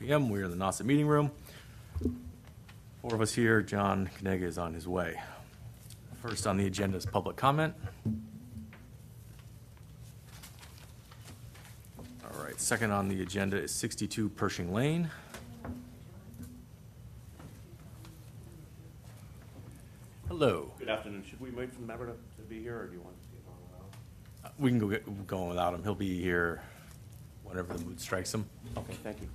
p.m. We are in the NASA meeting room. 4 of us here. John Kaniga is on his way. First on the agenda is public comment. All right, second on the agenda is 62 Pershing Lane. Hello. Good afternoon. Should we wait for the member to be here, or do you want to see it on without? We can go get going without him. He'll be here whenever the mood strikes him. Okay, thank you.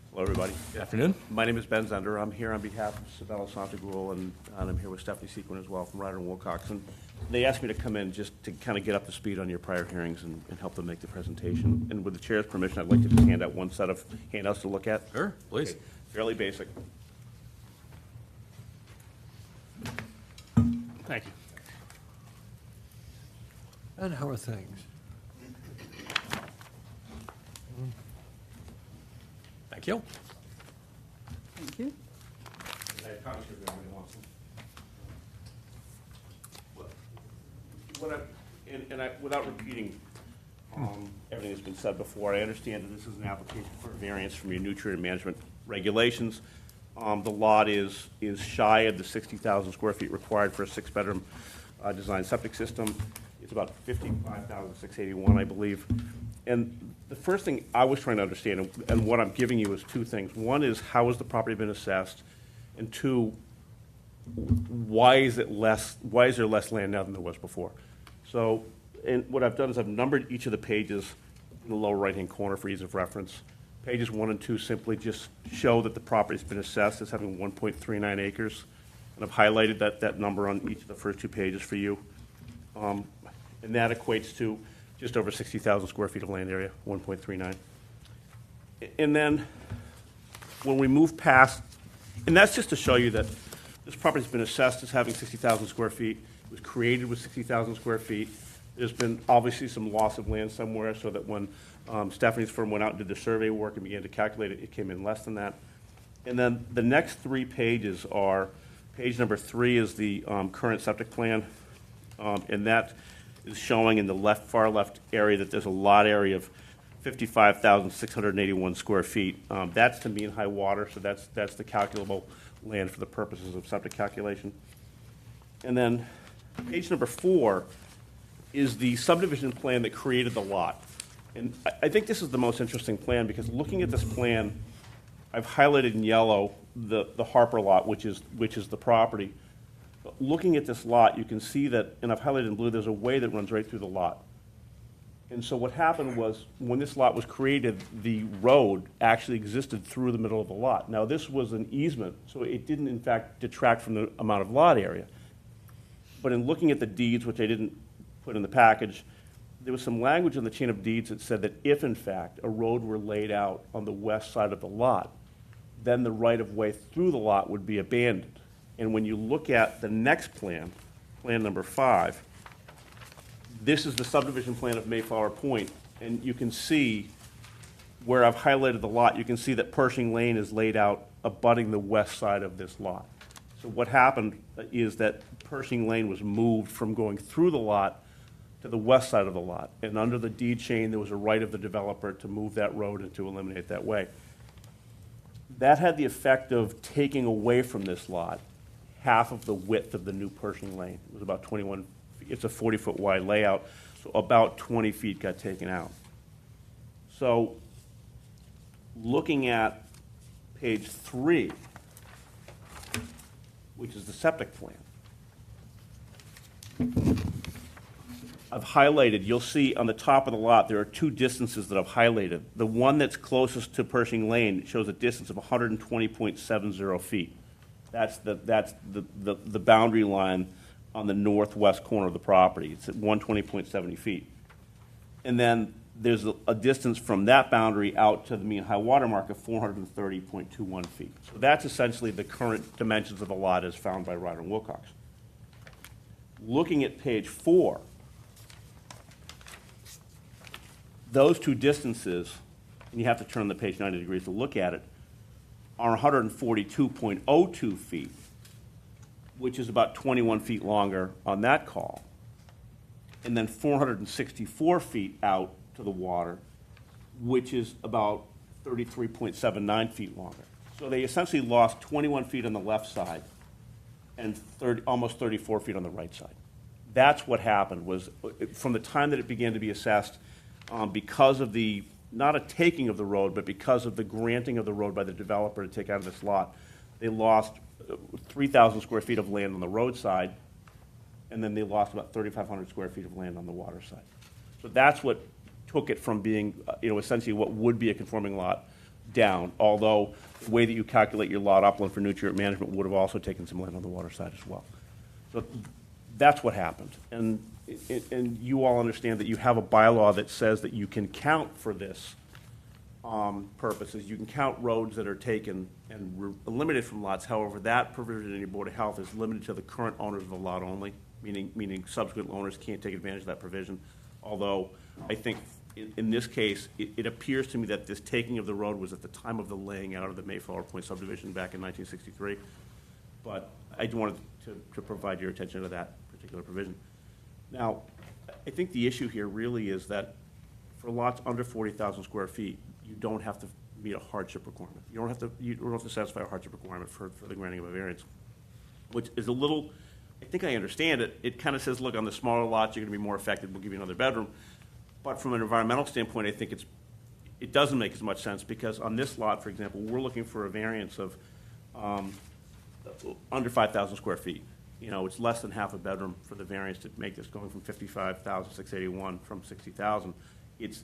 Hello, everybody. Good afternoon. My name is Ben Zender. I'm here on behalf of Sabella Santagrul, and I'm here with Stephanie Sequin as well from Ryder and Wilcox. And they asked me to come in just to kind of get up to speed on your prior hearings and help them make the presentation. And with the chair's permission, I'd like to just hand out one set of handouts to look at. Sure, please. Okay, fairly basic. Thank you. And how are things? Thank you. Thank you. I promise you everybody wants them. Without repeating everything that's been said before, I understand that this is an application for a variance from your nutrient management regulations. The lot is shy of the 60,000 square feet required for a 6-bedroom design septic system. It's about 55,681, I believe. And the first thing I was trying to understand, and what I'm giving you is two things. One is, how has the property been assessed? And two, why is there less land now than there was before? So, and what I've done is I've numbered each of the pages in the lower right-hand corner for ease of reference. Pages 1 and 2 simply just show that the property's been assessed as having 1.39 acres. And I've highlighted that number on each of the first 2 pages for you. And that equates to just over 60,000 square feet of land area, 1.39. And then when we move past, and that's just to show you that this property's been assessed as having 60,000 square feet. It was created with 60,000 square feet. There's been obviously some loss of land somewhere, so that when Stephanie's firm went out and did the survey work and began to calculate it, it came in less than that. And then the next 3 pages are, page number 3 is the current septic plan, and that is showing in the far left area that there's a lot area of 55,681 square feet. That's to mean high water, so that's the calculable land for the purposes of septic calculation. And then page number 4 is the subdivision plan that created the lot. And I think this is the most interesting plan, because looking at this plan, I've highlighted in yellow the Harper lot, which is the property. But looking at this lot, you can see that, and I've highlighted in blue, there's a way that runs right through the lot. And so what happened was, when this lot was created, the road actually existed through the middle of the lot. Now, this was an easement, so it didn't, in fact, detract from the amount of lot area. But in looking at the deeds, which I didn't put in the package, there was some language in the chain of deeds that said that if, in fact, a road were laid out on the west side of the lot, then the right-of-way through the lot would be abandoned. And when you look at the next plan, plan number 5, this is the subdivision plan of Mayflower Point, and you can see where I've highlighted the lot, you can see that Pershing Lane is laid out abutting the west side of this lot. So what happened is that Pershing Lane was moved from going through the lot to the west side of the lot. And under the deed chain, there was a right of the developer to move that road and to eliminate that way. That had the effect of taking away from this lot half of the width of the new Pershing Lane. It was about 21 feet. It's a 40-foot wide layout, so about 20 feet got taken out. So looking at page 3, which is the septic plan, I've highlighted, you'll see on the top of the lot, there are 2 distances that I've highlighted. The one that's closest to Pershing Lane shows a distance of 120.70 feet. That's the boundary line on the northwest corner of the property. It's at 120.70 feet. And then there's a distance from that boundary out to the mean high water mark of 430.21 feet. So that's essentially the current dimensions of the lot as found by Ryder and Wilcox. Looking at page 4, those 2 distances and you have to turn the page 90 degrees to look at it, are 142.02 feet, which is about 21 feet longer on that call, and then 464 feet out to the water, which is about 33.79 feet longer. So they essentially lost 21 feet on the left side and almost 34 feet on the right side. That's what happened, was from the time that it began to be assessed, because of the, not a taking of the road, but because of the granting of the road by the developer to take out of this lot, they lost 3,000 square feet of land on the road side, and then they lost about 3,500 square feet of land on the water side. So that's what took it from being, essentially what would be a conforming lot down, although the way that you calculate your lot upland for nutrient management would have also taken some land on the water side as well. So that's what happened. And you all understand that you have a bylaw that says that you can count for this purposes. You can count roads that are taken and eliminated from lots. However, that provision in your Board of Health is limited to the current owners of the lot only, meaning subsequent owners can't take advantage of that provision. Although I think in this case, it appears to me that this taking of the road was at the time of the laying out of the Mayflower Point subdivision back in 1963. But I wanted to provide your attention to that particular provision. Now, I think the issue here really is that for lots under 40,000 square feet, you don't have to meet a hardship requirement. You don't have to satisfy a hardship requirement for the granting of a variance, which is a little, I think I understand it. It kind of says, look, on the smaller lots, you're going to be more affected. We'll give you another bedroom. But from an environmental standpoint, I think it doesn't make as much sense, because on this lot, for example, we're looking for a variance of under 5,000 square feet. It's less than half a bedroom for the variance to make this, going from 55,681 from 60,000. It's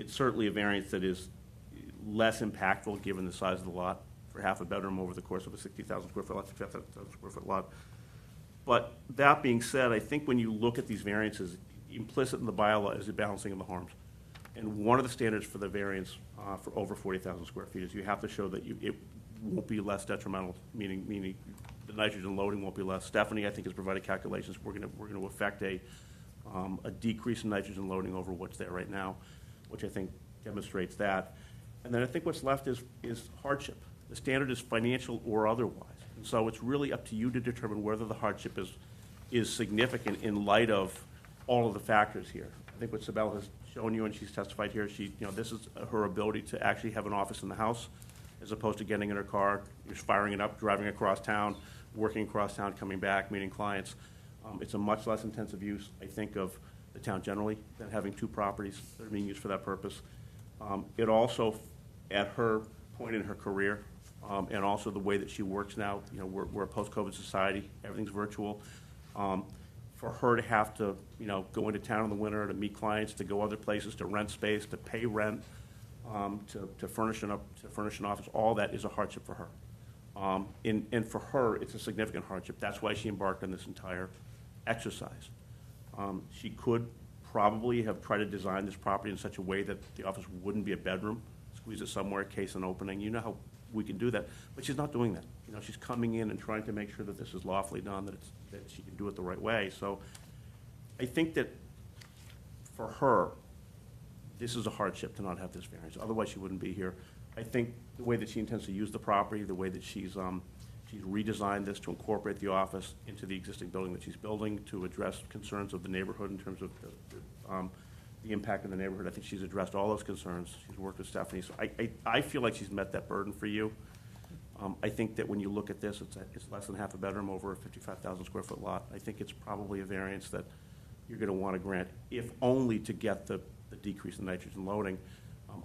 certainly a variance that is less impactful given the size of the lot for half a bedroom over the course of a 60,000 square foot lot, 55,000 square foot lot. But that being said, I think when you look at these variances, implicit in the bylaw is the balancing of the harms. And one of the standards for the variance for over 40,000 square feet is you have to show that it won't be less detrimental, meaning the nitrogen loading won't be less. Stephanie, I think, has provided calculations. We're going to affect a decrease in nitrogen loading over what's there right now, which I think demonstrates that. And then I think what's left is hardship. The standard is financial or otherwise. And so it's really up to you to determine whether the hardship is significant in light of all of the factors here. I think what Sibel has shown you, and she's testified here, this is her ability to actually have an office in the house, as opposed to getting in her car, just firing it up, driving across town, working across town, coming back, meeting clients. It's a much less intensive use, I think, of the town generally than having two properties that are being used for that purpose. It also, at her point in her career, and also the way that she works now, we're a post-COVID society, everything's virtual. For her to have to, go into town in the winter to meet clients, to go other places, to rent space, to pay rent, to furnish an office, all that is a hardship for her. And for her, it's a significant hardship. That's why she embarked on this entire exercise. She could probably have tried to design this property in such a way that the office wouldn't be a bedroom, squeeze it somewhere, case an opening. You know how we can do that, but she's not doing that. She's coming in and trying to make sure that this is lawfully done, that she can do it the right way. So I think that for her, this is a hardship to not have this variance. Otherwise, she wouldn't be here. I think the way that she intends to use the property, the way that she's redesigned this to incorporate the office into the existing building that she's building, to address concerns of the neighborhood in terms of the impact of the neighborhood. I think she's addressed all those concerns. She's worked with Stephanie. So I feel like she's met that burden for you. I think that when you look at this, it's less than half a bedroom over a 55,000 square foot lot. I think it's probably a variance that you're going to want to grant, if only to get the decrease in nitrogen loading.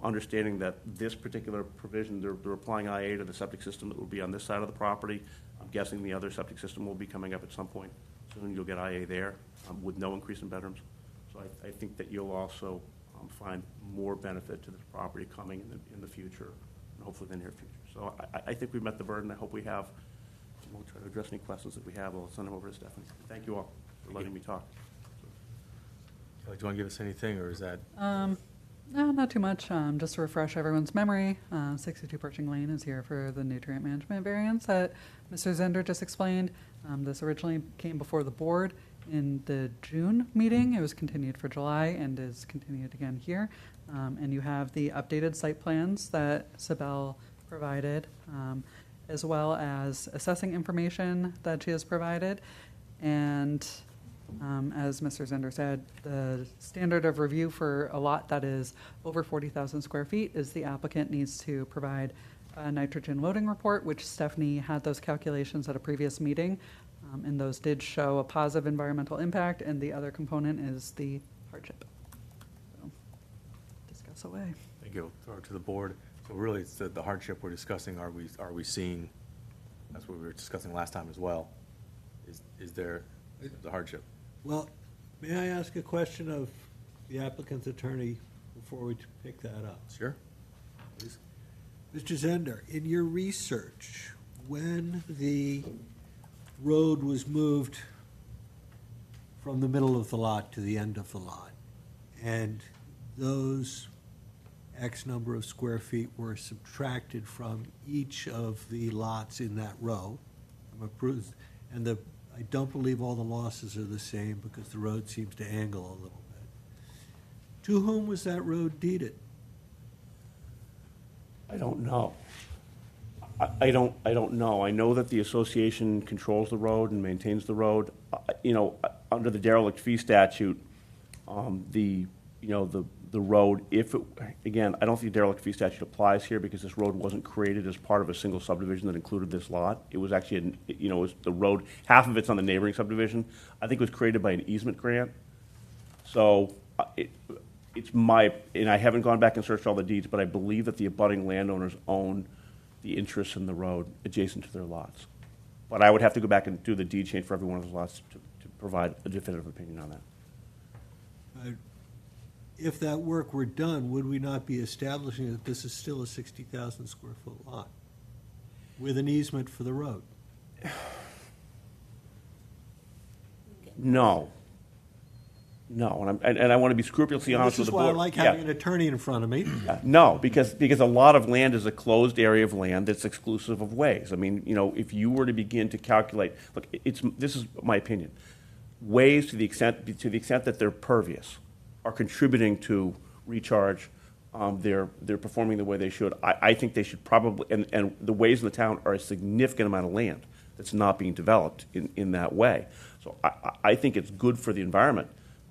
Understanding that this particular provision, they're applying IA to the septic system that will be on this side of the property. I'm guessing the other septic system will be coming up at some point soon. You'll get IA there with no increase in bedrooms. So I think that you'll also find more benefit to this property coming in the future, and hopefully the near future. So I think we've met the burden. I hope we have. We'll try to address any questions that we have. I'll send them over to Stephanie. Thank you all for letting me talk. Do you want to give us anything, or is that? No, not too much. Just to refresh everyone's memory, 62 Pershing Lane is here for the nutrient management variance that Mr. Zender just explained. This originally came before the board in the June meeting. It was continued for July and is continued again here. And you have the updated site plans that Sibel provided, as well as assessing information that she has provided. And as Mr. Zender said, the standard of review for a lot that is over 40,000 square feet is the applicant needs to provide a nitrogen loading report, which Stephanie had those calculations at a previous meeting. And those did show a positive environmental impact, and the other component is the hardship. So, discuss away. Thank you. Throw it to the board. So really, it's the hardship we're discussing. Are we seeing, that's what we were discussing last time as well. Is there the hardship? Well, may I ask a question of the applicant's attorney before we pick that up? Sure. Please. Mr. Zender, in your research, when the road was moved from the middle of the lot to the end of the lot, and those X number of square feet were subtracted from each of the lots in that row, and I don't believe all the losses are the same because the road seems to angle a little bit. To whom was that road deeded? I don't know. I don't know. I know that the association controls the road and maintains the road. You know, under the derelict fee statute, the road, again, I don't think the derelict fee statute applies here because this road wasn't created as part of a single subdivision that included this lot. It was actually, it was the road, half of it's on the neighboring subdivision. I think it was created by an easement grant. So it's and I haven't gone back and searched all the deeds, but I believe that the abutting landowners own the interests in the road adjacent to their lots. But I would have to go back and do the deed change for every one of those lots to provide a definitive opinion on that. If that work were done, would we not be establishing that this is still a 60,000 square foot lot with an easement for the road? No. No, and I want to be scrupulously honest This with is the why board. I like Yeah. having an attorney in front of me. No, because a lot of land is a closed area of land that's exclusive of ways. I mean, if you were to begin to calculate, look, this is my opinion. Ways to the extent that they're pervious are contributing to recharge. They're performing the way they should. I think they should probably, and the ways in the town are a significant amount of land that's not being developed in that way. So I think it's good for the environment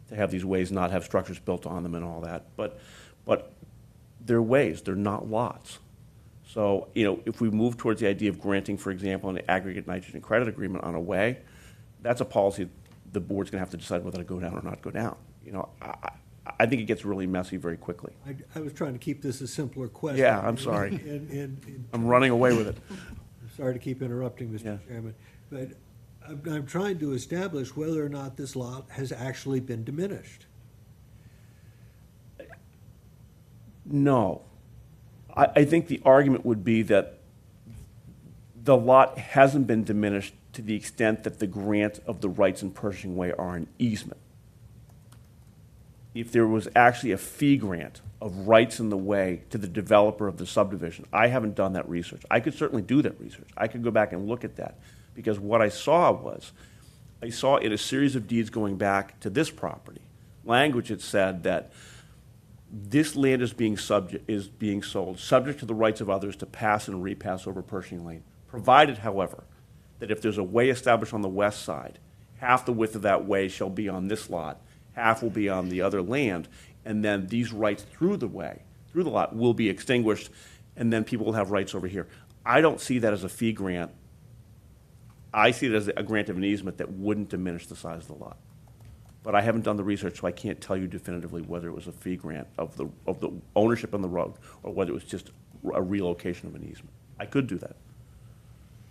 to have these ways not have structures built on them and all that. But they're ways, they're not lots. So, if we move towards the idea of granting, for example, an aggregate nitrogen credit agreement on a way, that's a policy the board's gonna have to decide whether to go down or not go down. I think it gets really messy very quickly. I was trying to keep this a simpler question. Yeah, I'm sorry. And I'm running away with it. I'm sorry to keep interrupting, Yeah. Mr. Chairman, but I'm trying to establish whether or not this lot has actually been diminished. No. I think the argument would be that the lot hasn't been diminished to the extent that the grant of the rights in Pershing Way are an easement. If there was actually a fee grant of rights in the way to the developer of the subdivision, I haven't done that research. I could certainly do that research. I could go back and look at that. Because what I saw in a series of deeds going back to this property, language that said that this land is being sold, subject to the rights of others to pass and repass over Pershing Lane, provided, however, that if there's a way established on the west side, half the width of that way shall be on this lot, half will be on the other land, and then these rights through the lot, will be extinguished, and then people will have rights over here. I don't see that as a fee grant. I see it as a grant of an easement that wouldn't diminish the size of the lot. But I haven't done the research, so I can't tell you definitively whether it was a fee grant of the ownership on the road or whether it was just a relocation of an easement. I could do that.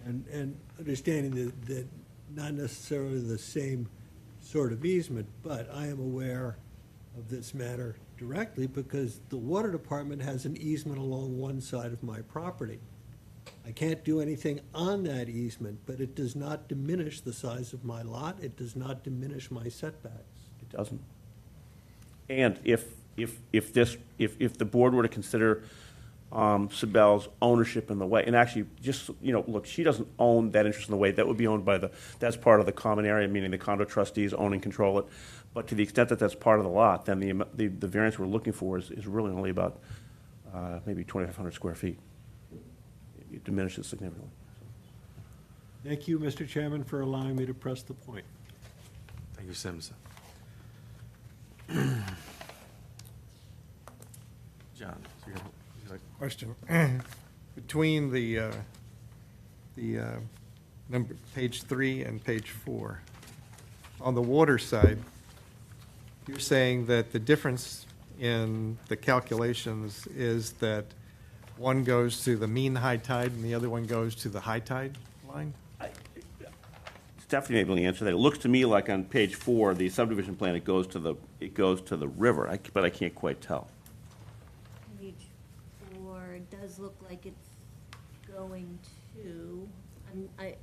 And understanding that not necessarily the same sort of easement, but I am aware of this matter directly because the water department has an easement along one side of my property. I can't do anything on that easement, but it does not diminish the size of my lot. It does not diminish my setbacks. It doesn't. And if the board were to consider Sibel's ownership in the way. And actually, just, look, she doesn't own that interest in the way. That would be owned by that's part of the common area, meaning the condo trustees own and control it. But to the extent that that's part of the lot, then the variance we're looking for is really only about maybe 2,500 square feet. It diminishes significantly. Thank you, Mr. Chairman, for allowing me to press the point. Thank you, Sims. John, so you're like, Question. Between the number, page 3 and page 4, on the water side, you're saying that the difference in the calculations is that one goes to the mean high tide and the other one goes to the high tide line? Stephanie may be able to answer that. It looks to me like on page 4, the subdivision plan, it goes to the river, but I can't quite tell. Page 4 does look like it's going to,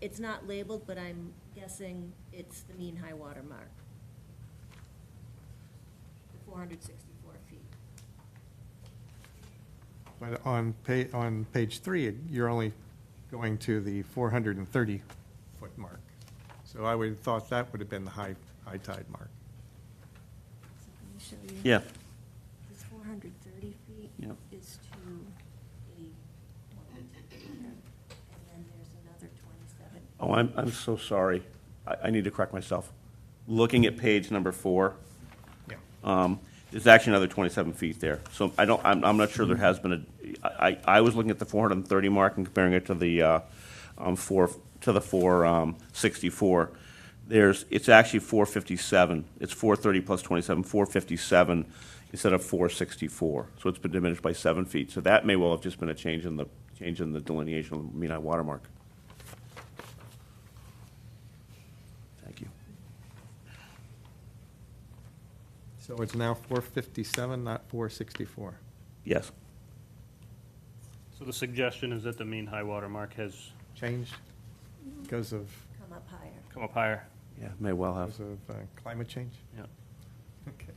it's not labeled, but I'm guessing it's the mean high water mark. The 464 feet. But on page 3, you're only going to the 430-foot mark. So I would have thought that would have been the high tide mark. So let me show you. Yeah. This 430 feet Yep. is to 81. And then there's another 27. Oh, I'm so sorry. I need to correct myself. Looking at page number 4, Yeah. there's actually another 27 feet there. So I'm not sure there has been I was looking at the 430 mark and comparing it to the 464. It's actually 457. It's 430 plus 27, 457 instead of 464. So it's been diminished by 7 feet. So that may well have just been a change in the delineation of the mean high water mark. Thank you. So it's now 457, not 464. Yes. So the suggestion is that the mean high water mark has Changed because of Come up higher. come up higher. Yeah, may well have. climate change? Yeah. Okay.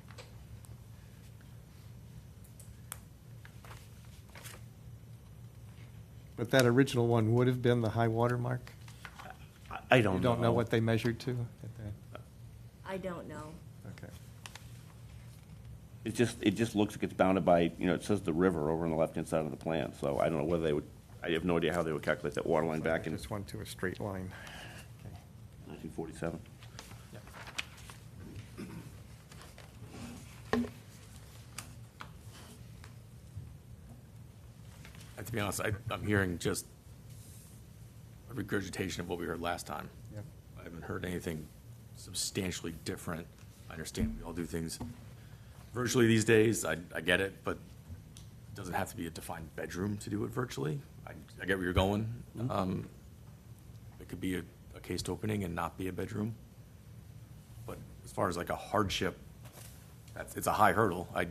But that original one would have been the high water mark? I don't know. You don't know what they measured to? I don't know. Okay. It just looks like it's bounded by, it says the river over on the left-hand side of the plan. So I don't know whether they would, I have no idea how they would calculate that water line back in Just went to a straight line. 1947. to be honest, I'm hearing just a regurgitation of what we heard last time. Yep. I haven't heard anything substantially different. I understand we all do things virtually these days. I get it, but it doesn't have to be a defined bedroom to do it virtually. I get where you're going. It could be a cased opening and not be a bedroom. But as far as like a hardship, it's a high hurdle. I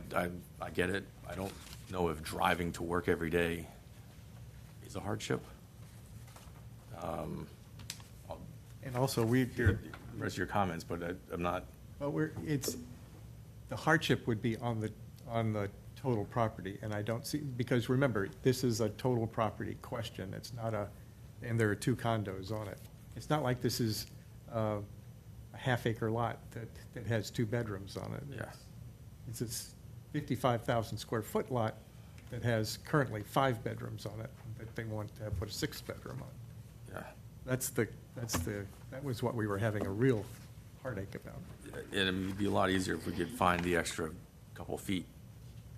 get it. I don't know if driving to work every day is a hardship. I'll And also, hear the rest of your comments, but I'm not. well, the hardship would be on the total property, and I don't see, because remember, this is a total property question. It's not and there are 2 condos on it. It's not like this is a half-acre lot that has 2 bedrooms on it. Yeah. It's this 55,000 square foot lot that has currently 5 bedrooms on it, that they want to put a 6th bedroom on. Yeah. That was what we were having a real heartache about. And it would be a lot easier if we could find the extra couple feet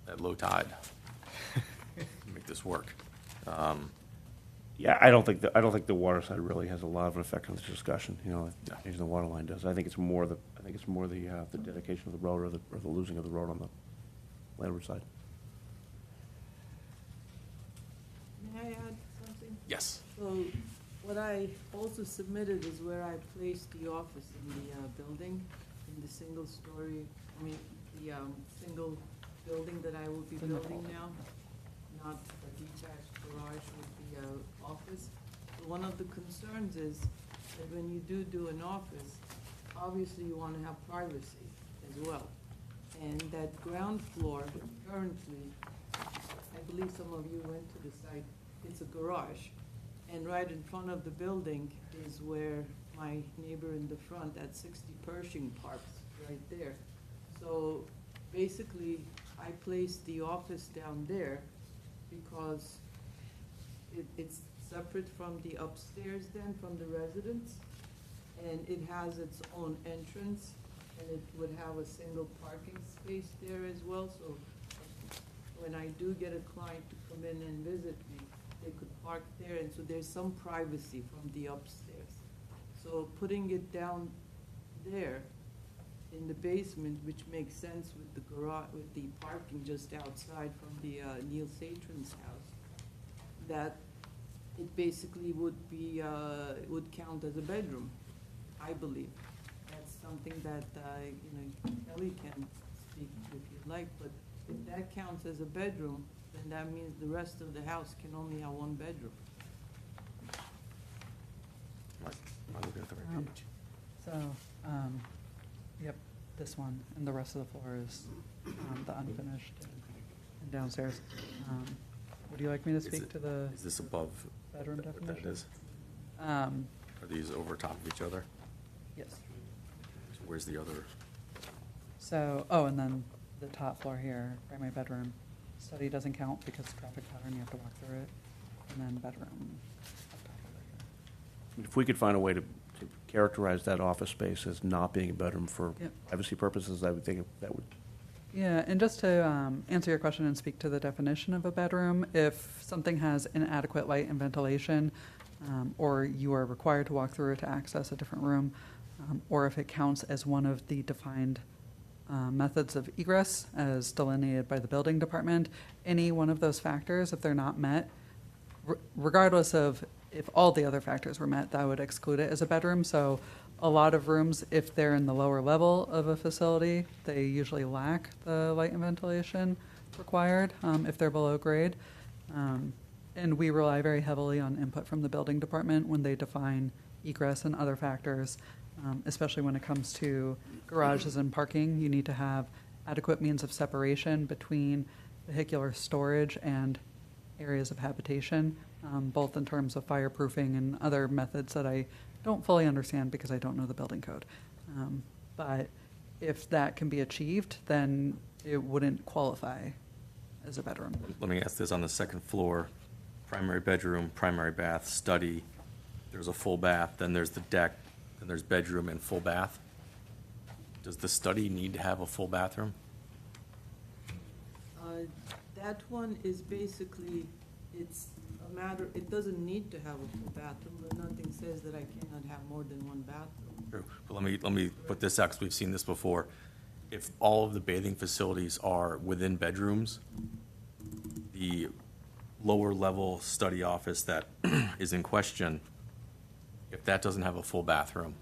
at low tide to make this work. Yeah, I don't think the water side really has a lot of an effect on this discussion. Changing the water line does. I think it's more the dedication of the road or the losing of the road on the landward side. May I add something? Yes. So what I also submitted is where I placed the office in the building, in the single building that I will be building now, not a detached garage with the office. So one of the concerns is that when you do an office, obviously you want to have privacy as well. And that ground floor currently, I believe some of you went to the site, it's a garage. And right in front of the building is where my neighbor in the front at 60 Pershing parks, right there. So basically, I placed the office down there because it's separate from the upstairs then, from the residence. And it has its own entrance, and it would have a single parking space there as well. So when I do get a client to come in and visit me, they could park there, and so there's some privacy from the upstairs. So putting it down there in the basement, which makes sense with the garage, with the parking just outside from the Neil Satrin's house, that it basically would be, would count as a bedroom, I believe. That's something that, Kelly can speak if you'd like, but if that counts as a bedroom, then that means the rest of the house can only have one bedroom. Am I looking at the right page? So, yep, this one, and the rest of the floor is the unfinished and downstairs. Would you like me to Is speak it- to the Is this above bedroom what that definition? is? Um, Are these over top of each other? Yes. So where's the other? So, oh, and then the top floor here, primary bedroom. Study doesn't count because traffic pattern, you have to walk through it. And then bedroom up top over here. If we could find a way to characterize that office space as not being a bedroom for Yep. privacy purposes, I would think that would, Yeah, and just to answer your question and speak to the definition of a bedroom, if something has inadequate light and ventilation, or you are required to walk through it to access a different room, or if it counts as one of the defined methods of egress as delineated by the building department, any one of those factors, if they're not met, regardless of if all the other factors were met, that would exclude it as a bedroom. So a lot of rooms, if they're in the lower level of a facility, they usually lack the light and ventilation required if they're below grade. And we rely very heavily on input from the building department when they define egress and other factors, especially when it comes to garages and parking. You need to have adequate means of separation between vehicular storage and areas of habitation, both in terms of fireproofing and other methods that I don't fully understand because I don't know the building code. But if that can be achieved, then it wouldn't qualify as a bedroom. Let me ask this, on the second floor, primary bedroom, primary bath, study, there's a full bath, then there's the deck, then there's bedroom and full bath. Does the study need to have a full bathroom? That one is basically, it's a matter, it doesn't need to have a full bathroom, but nothing says that I cannot have more than one bathroom. True, but let me put this out, because we've seen this before. If all of the bathing facilities are within bedrooms, the lower level study office that is in question, if that doesn't have a full bathroom,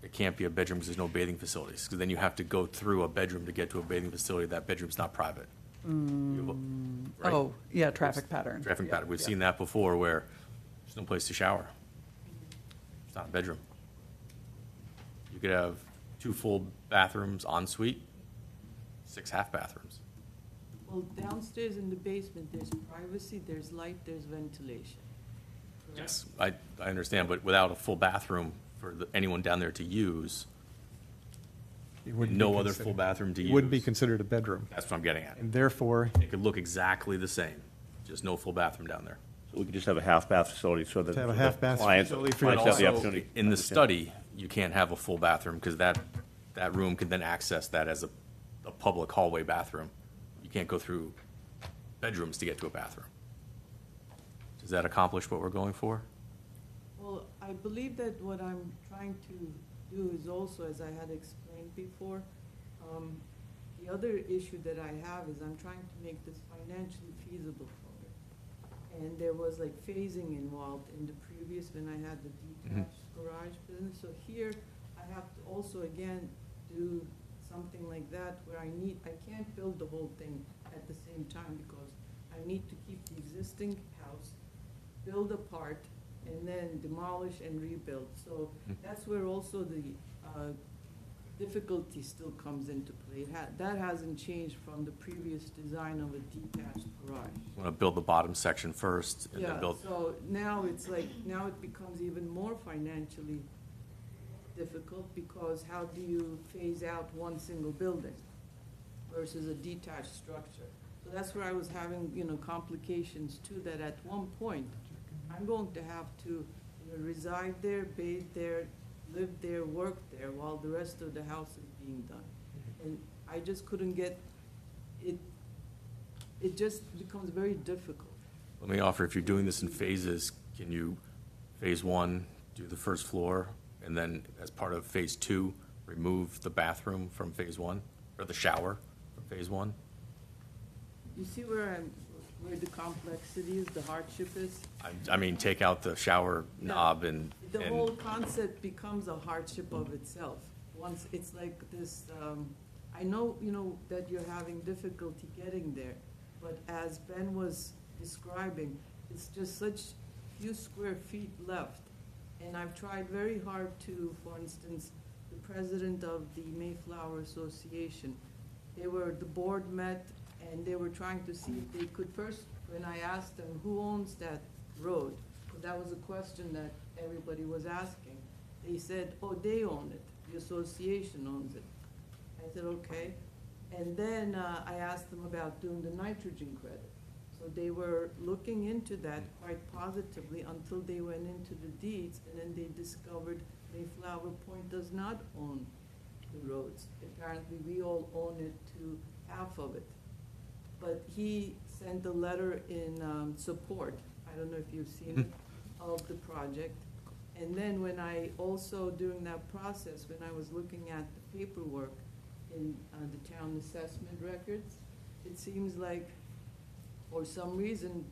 it can't be a bedroom because there's no bathing facilities, because then you have to go through a bedroom to get to a bathing facility. That bedroom's not private. Right? Oh, yeah, traffic pattern. Traffic Yeah, pattern. We've yeah. seen that before where there's no place to shower. It's not a bedroom. You could have 2 full bathrooms en suite, 6 half bathrooms. Well, downstairs in the basement, there's privacy, there's light, there's ventilation. correct? Yes, I understand, but without a full bathroom for anyone down there to use, It wouldn't be no other considered- full bathroom to use. Wouldn't be considered a bedroom. That's what I'm getting at. And therefore, It could look exactly the same, just no full bathroom down there. so we could just have a half-bath facility so that. To have a the half-bath clients- facility for clients But have the also, opportunity. in the study, you can't have a full bathroom, because that room can then access that as a public hallway bathroom. You can't go through bedrooms to get to a bathroom. Does that accomplish what we're going for? Well, I believe that what I'm trying to do is also, as I had explained before, the other issue that I have is I'm trying to make this financially feasible for me. And there was like phasing involved in the previous, when I had the detached garage business. So here, I have to also, again, do something like that where I can't build the whole thing at the same time because I need to keep the existing house, build a part, and then demolish and rebuild. So that's where also the difficulty still comes into play. That hasn't changed from the previous design of a detached garage. Want to build the bottom section first and then Yeah, build, so now it's like, now it becomes even more financially difficult, because how do you phase out one single building versus a detached structure? So that's where I was having, complications too, that at one point, I'm going to have to, reside there, bathe there, live there, work there, while the rest of the house is being done. And I just couldn't get, it just becomes very difficult. let me offer, if you're doing this in phases, can you, phase one, do the first floor, and then as part of phase two, remove the bathroom from phase one, or the shower from phase one? You see where the complexity is, the hardship is? I mean, take out the shower Yeah. knob and, The whole concept becomes a hardship of itself. Once it's like this, I know, that you're having difficulty getting there, but as Ben was describing, it's just such few square feet left. And I've tried very hard to, for instance, the president of the Mayflower Association, the board met and they were trying to see if they could first, when I asked them, who owns that road? Because that was a question that everybody was asking. They said, oh, they own it, the association owns it. I said, okay. And then I asked them about doing the nitrogen credit. So they were looking into that quite positively until they went into the deeds, and then they discovered Mayflower Point does not own the roads. Apparently, we all own it to half of it. But he sent a letter in support, I don't know if you've seen it, of the project. And then when I also, during that process, when I was looking at the paperwork in the town assessment records, it seems like, for some reason,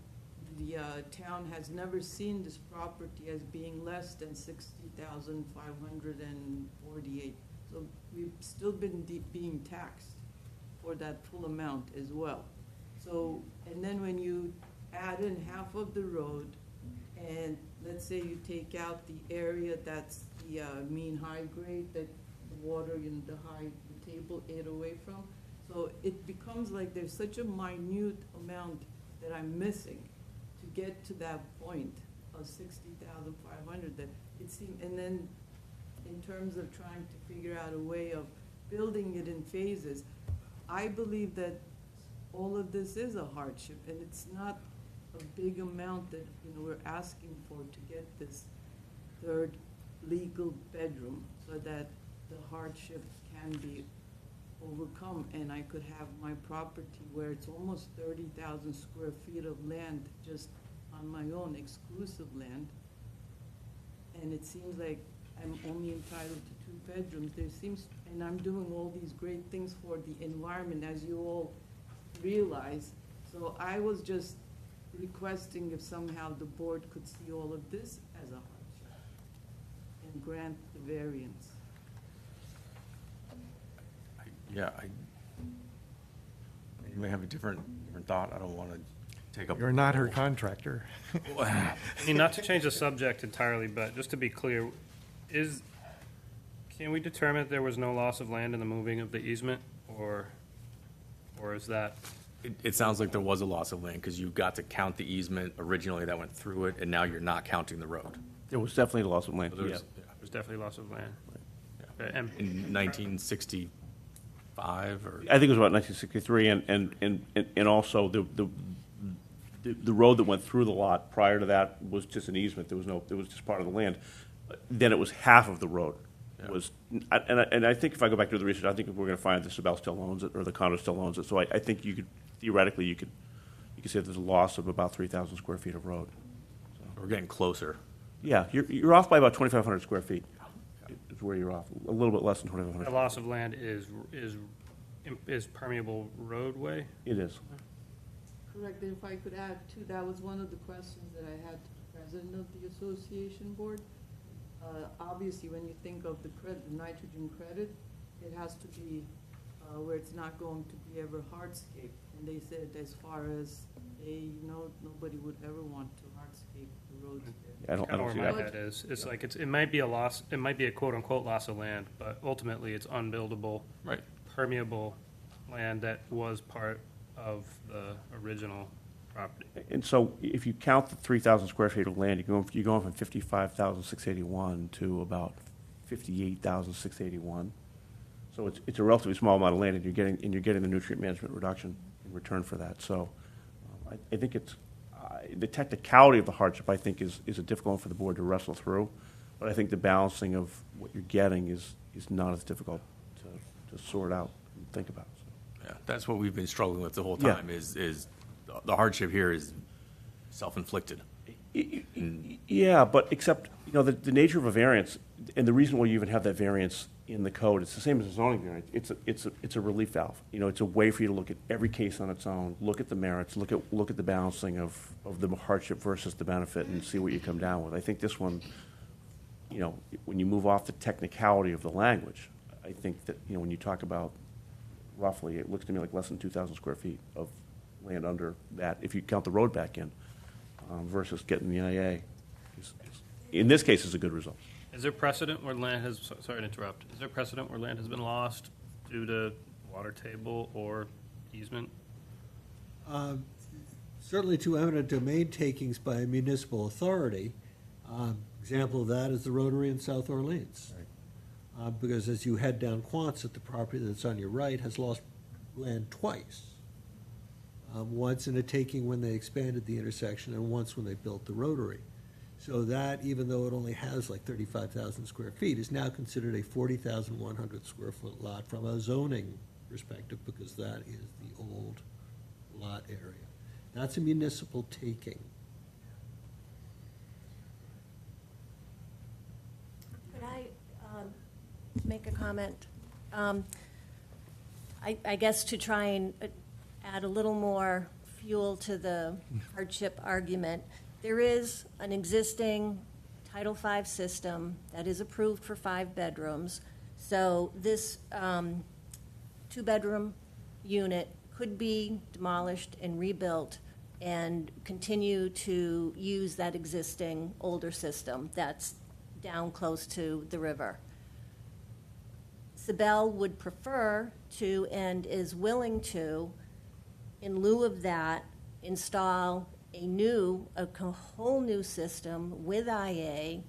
the town has never seen this property as being less than 60,548. So we've still been being taxed for that full amount as well. So, and then when you add in half of the road, and let's say you take out the area that's the mean high grade that the water, the table ate away from, so it becomes like there's such a minute amount that I'm missing to get to that point of 60,500 that it seemed, and then in terms of trying to figure out a way of building it in phases, I believe that all of this is a hardship, and it's not a big amount that, we're asking for to get this third legal bedroom, so that the hardship can be overcome, and I could have my property where it's almost 30,000 square feet of land just on my own exclusive land. And it seems like I'm only entitled to 2 bedrooms. There seems, and I'm doing all these great things for the environment, as you all realize. So I was just requesting if somehow the board could see all of this as a hardship and grant the variance. Yeah, you may have a different thought, I don't want to take up. You're not her contractor. I mean, not to change the subject entirely, but just to be clear, can we determine that there was no loss of land in the moving of the easement, or is that? It sounds like there was a loss of land, because you got to count the easement originally that went through it, and now you're not counting the road. There was definitely a loss of land, So yeah. there's- There's definitely loss of land. yeah. Okay, and In 1965, or? I think it was about 1963, and also the road that went through the lot prior to that was just an easement. It was just part of the land. Then it was half of the road. Yeah. And I think if I go back to the research, I think we're going to find that Sabel still owns it, or the condo still owns it. So I think you could, theoretically, you could say there's a loss of about 3,000 square feet of road. We're getting closer. Yeah, you're off by about 2,500 square feet, is where you're off. A little bit less than 2,500. the loss of land is permeable roadway? It is. Correct, and if I could add too, that was one of the questions that I had to the president of the association board. Obviously, when you think of the nitrogen credit, it has to be where it's not going to be ever hardscape. And they said as far as nobody would ever want to hardscape the roads there. I don't Kind of see where my that. head is. It's like, it might be a loss, it might be a quote-unquote loss of land, but ultimately it's unbuildable, Right. permeable land that was part of the original property. And so if you count the 3,000 square feet of land, you're going from 55,681 to about 58,681. So it's a relatively small amount of land, and you're getting the nutrient management reduction in return for that. So I think it's, the technicality of the hardship, I think, is a difficult one for the board to wrestle through. But I think the balancing of what you're getting is not as difficult to sort out and think about. So. Yeah, that's what we've been struggling with the whole Yeah. time, is the hardship here is self-inflicted. Yeah, but except, the nature of a variance, and the reason why you even have that variance in the code, it's the same as a zoning variance. It's a relief valve. It's a way for you to look at every case on its own, look at the merits, look at the balancing of the hardship versus the benefit, and see what you come down with. I think this one, when you move off the technicality of the language, I think that, when you talk about roughly, it looks to me like less than 2,000 square feet of land under that, if you count the road back in, versus getting the IA, in this case, is a good result. Is there precedent where land has, sorry to interrupt, is there precedent where land has been lost due to water table or easement? Certainly to eminent domain takings by a municipal authority. Example of that is the Rotary in South Orleans. Because as you head down Quonset, the property that's on your right has lost land twice. Once in a taking when they expanded the intersection, and once when they built the Rotary. So that, even though it only has like 35,000 square feet, is now considered a 40,100 square foot lot from a zoning perspective, because that is the old lot area. That's a municipal taking. Could I make a comment? I guess to try and add a little more fuel to the hardship argument, there is an existing Title V system that is approved for 5 bedrooms. So this 2-bedroom unit could be demolished and rebuilt and continue to use that existing older system that's down close to the river. Sabel would prefer to, and is willing to, in lieu of that, install a whole new system with IA.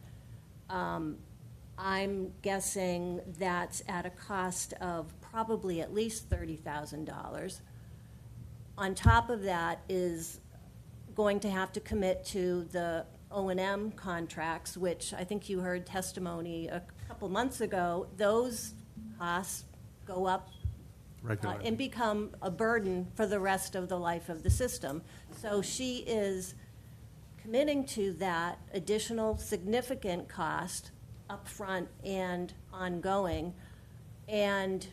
I'm guessing that's at a cost of probably at least $30,000. On top of that is going to have to commit to the O&M contracts, which I think you heard testimony a couple months ago. Those costs go up and become a burden for the rest of the life of the system. So she is committing to that additional significant cost upfront and ongoing. And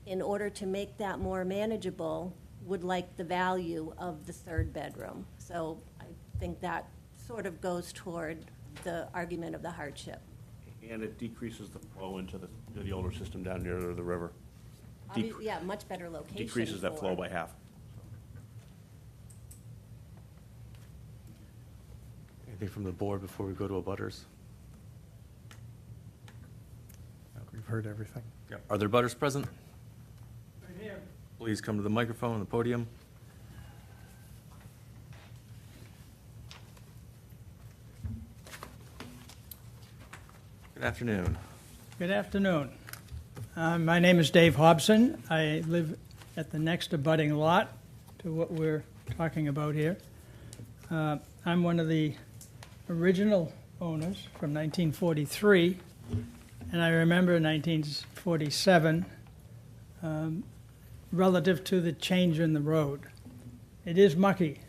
in order to make that more manageable, would like the value of the 3rd bedroom. So I think that sort of goes toward the argument of the hardship. And it decreases the flow into the older system down near the river. Yeah, much better location. Decreases that for flow it. by half. Anything from the board before we go to abutters? We've heard everything. Are there butters present? Right here. Please come to the microphone on the podium. Good afternoon. Good afternoon. My name is Dave Hobson. I live at the next abutting lot to what we're talking about here. I'm one of the original owners from 1943, and I remember 1947 relative to the change in the road. It is mucky,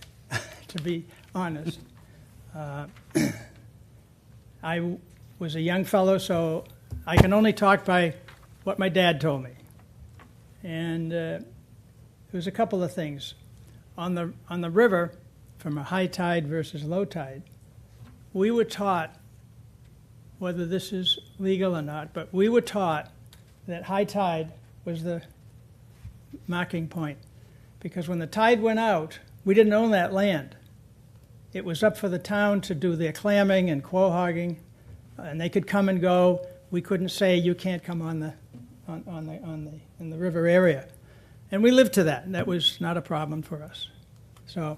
to be honest. I was a young fellow, so I can only talk by what my dad told me. And there was a couple of things. On the river, from a high tide versus low tide, we were taught, whether this is legal or not, but we were taught that high tide was the marking point. Because when the tide went out, we didn't own that land. it was up for the town to do their clamming and quahogging, and they could come and go. We couldn't say, you can't come in the river area. And we lived to that. That was not a problem for us. So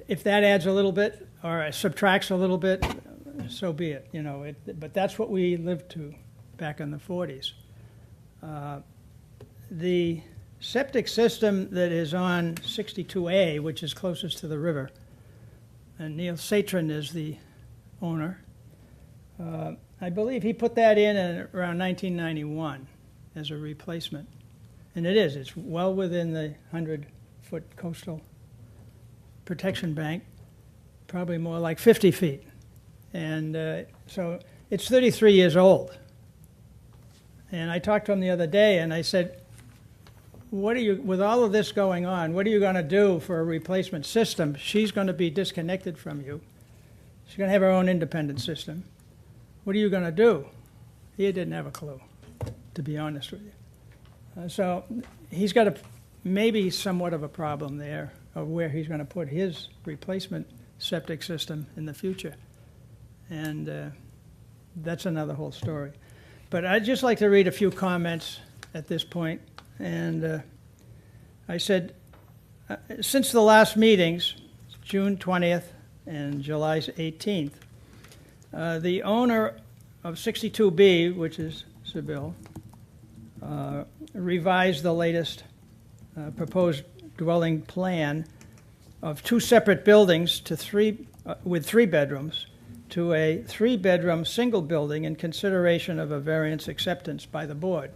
if that adds a little bit or subtracts a little bit, so be it, you know. But that's what we lived to back in the 40s. The septic system that is on 62A, which is closest to the river, and Neil Satrin is the owner, I believe he put that in around 1991 as a replacement. And it's well within the 100-foot coastal protection bank, probably more like 50 feet. And so it's 33 years old. And I talked to him the other day, and I said, with all of this going on, what are you going to do for a replacement system? She's going to be disconnected from you. She's going to have her own independent system. What are you going to do? He didn't have a clue, to be honest with you. So he's got maybe somewhat of a problem there of where he's going to put his replacement septic system in the future. And that's another whole story. But I'd just like to read a few comments at this point. And I said, since the last meetings, June 20th and July 18th, the owner of 62B, which is Sibyl, revised the latest proposed dwelling plan of two separate buildings to with 3 bedrooms to a 3-bedroom single building in consideration of a variance acceptance by the board.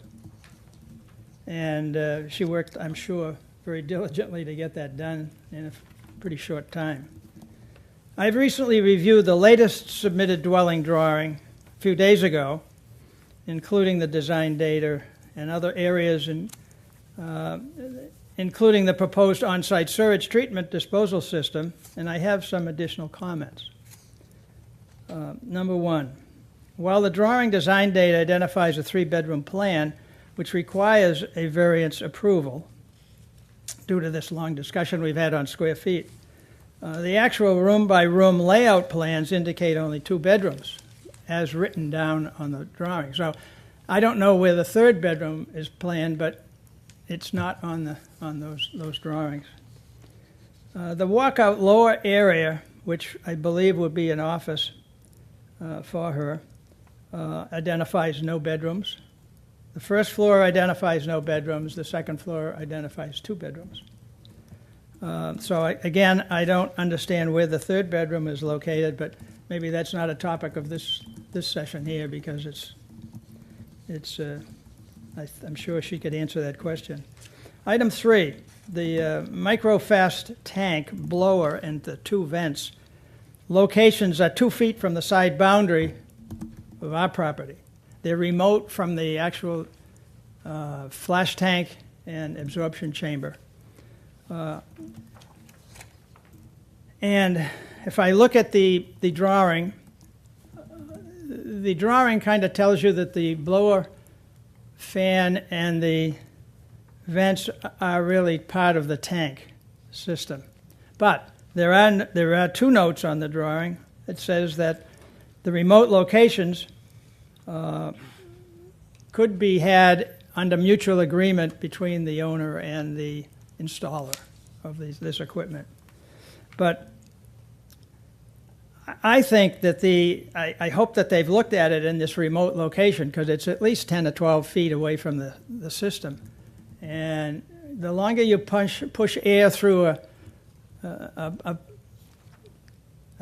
And she worked, I'm sure, very diligently to get that done in a pretty short time. I've recently reviewed the latest submitted dwelling drawing a few days ago, including the design data and other areas, including the proposed on-site sewage treatment disposal system, and I have some additional comments. Number 1, while the drawing design data identifies a 3-bedroom plan, which requires a variance approval due to this long discussion we've had on square feet, the actual room-by-room layout plans indicate only 2 bedrooms, as written down on the drawing. So I don't know where the 3rd bedroom is planned, but it's not on those drawings. The walkout lower area, which I believe would be an office for her, identifies no bedrooms. The first floor identifies no bedrooms. The second floor identifies 2 bedrooms. Again, I don't understand where the 3rd bedroom is located, but maybe that's not a topic of this session here, because I'm sure she could answer that question. Item 3, the microfast tank blower and the 2 vents. Locations are 2 feet from the side boundary of our property. They're remote from the actual flash tank and absorption chamber. And if I look at the drawing kind of tells you that the blower, fan, and the vents are really part of the tank system. But there are 2 notes on the drawing. It says that the remote locations could be had under mutual agreement between the owner and the installer of this equipment. But I think that I hope that they've looked at it in this remote location, because it's at least 10 to 12 feet away from the system. And the longer you push air through a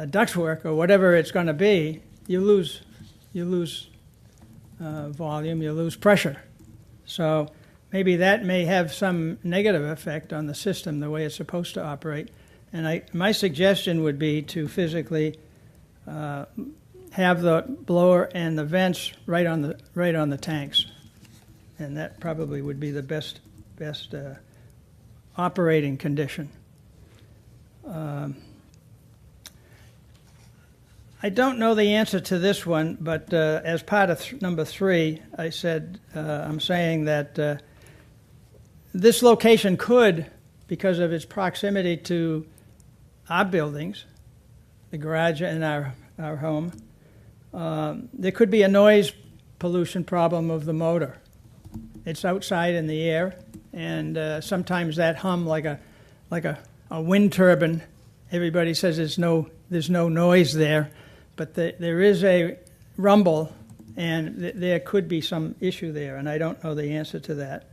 ductwork or whatever it's going to be, you lose volume, you lose pressure. So maybe that may have some negative effect on the system, the way it's supposed to operate. And my suggestion would be to physically have the blower and the vents right on the tanks, and that probably would be the best operating condition. I don't know the answer to this one, but as part of number 3, I said I'm saying that this location could, because of its proximity to our buildings, the garage in our home. There could be a noise pollution problem of the motor. It's outside in the air, and sometimes that hum like a wind turbine. Everybody says there's no noise there, but there is a rumble, and there could be some issue there, and I don't know the answer to that.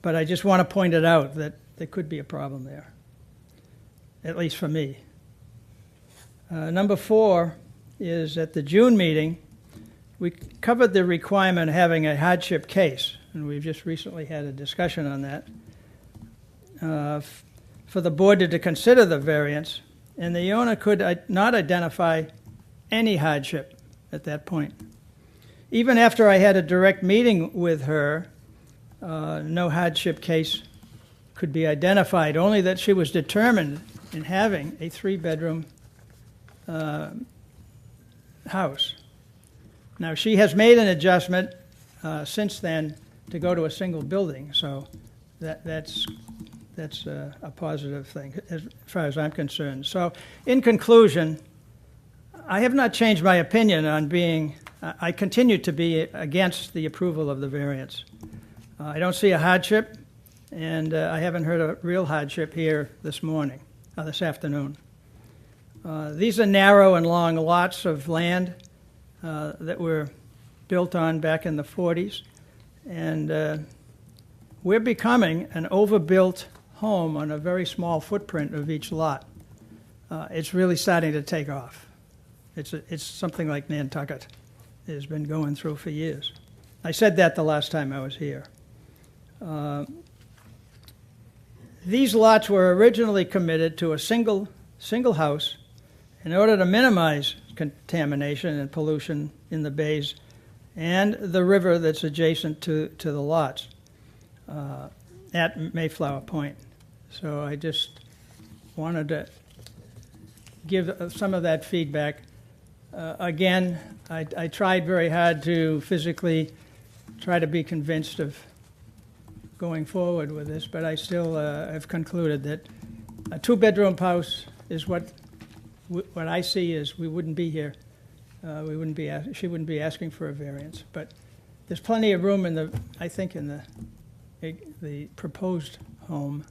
But I just want to point it out that there could be a problem there, at least for me. Number 4 is at the June meeting, we covered the requirement of having a hardship case, and we've just recently had a discussion on that, for the board to consider the variance, and the owner could not identify any hardship at that point. Even after I had a direct meeting with her, no hardship case could be identified, only that she was determined in having a 3-bedroom house. Now, she has made an adjustment since then to go to a single building, so that's a positive thing as far as I'm concerned. So, in conclusion, I have not changed my opinion on I continue to be against the approval of the variance. I don't see a hardship, and I haven't heard a real hardship here this afternoon. These are narrow and long lots of land that were built on back in the 40s, and we're becoming an overbuilt home on a very small footprint of each lot. It's really starting to take off. It's something like Nantucket has been going through for years. I said that the last time I was here. These lots were originally committed to a single house in order to minimize contamination and pollution in the bays and the river that's adjacent to the lots at Mayflower Point. So I just wanted to give some of that feedback. Again, I tried very hard to physically try to be convinced of going forward with this, but I still have concluded that a 2-bedroom house is what I see is we wouldn't be here. She wouldn't be asking for a variance, but there's plenty of room in the proposed home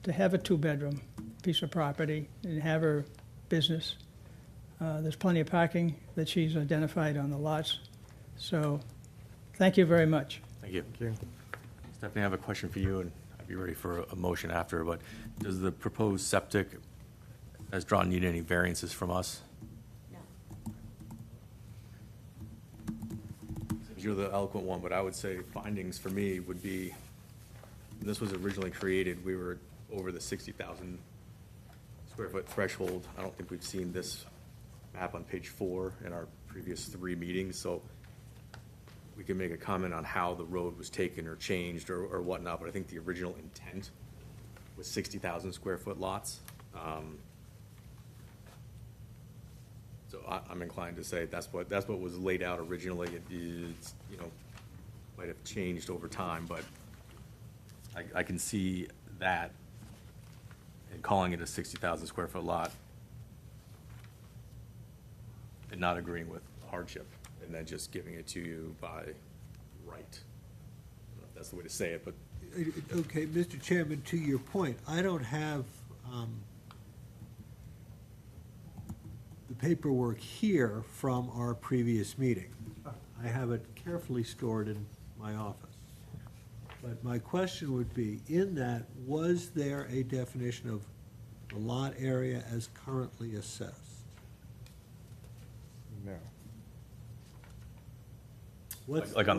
to have a 2-bedroom piece of property and have her business. There's plenty of parking that she's identified on the lots. So, thank you very much. Thank you. Stephanie, I have a question for you, and I'd be ready for a motion after, but does the proposed septic as drawn need any variances from us? No. You're the eloquent one, but I would say findings for me would be, when this was originally created, we were over the 60,000 square foot threshold. I don't think we've seen this map on page 4 in our previous 3 meetings, so we can make a comment on how the road was taken or changed or whatnot, but I think the original intent was 60,000 square foot lots. So I'm inclined to say that's what was laid out originally. It's, might have changed over time, but I can see that and calling it a 60,000 square foot lot and not agreeing with hardship and then just giving it to you by right. I don't know if that's the way to say it, but. Okay, Mr. Chairman, to your point, I don't have the paperwork here from our previous meeting. I have it carefully stored in my office. But my question would be, in that, was there a definition of the lot area as currently assessed? No. Like on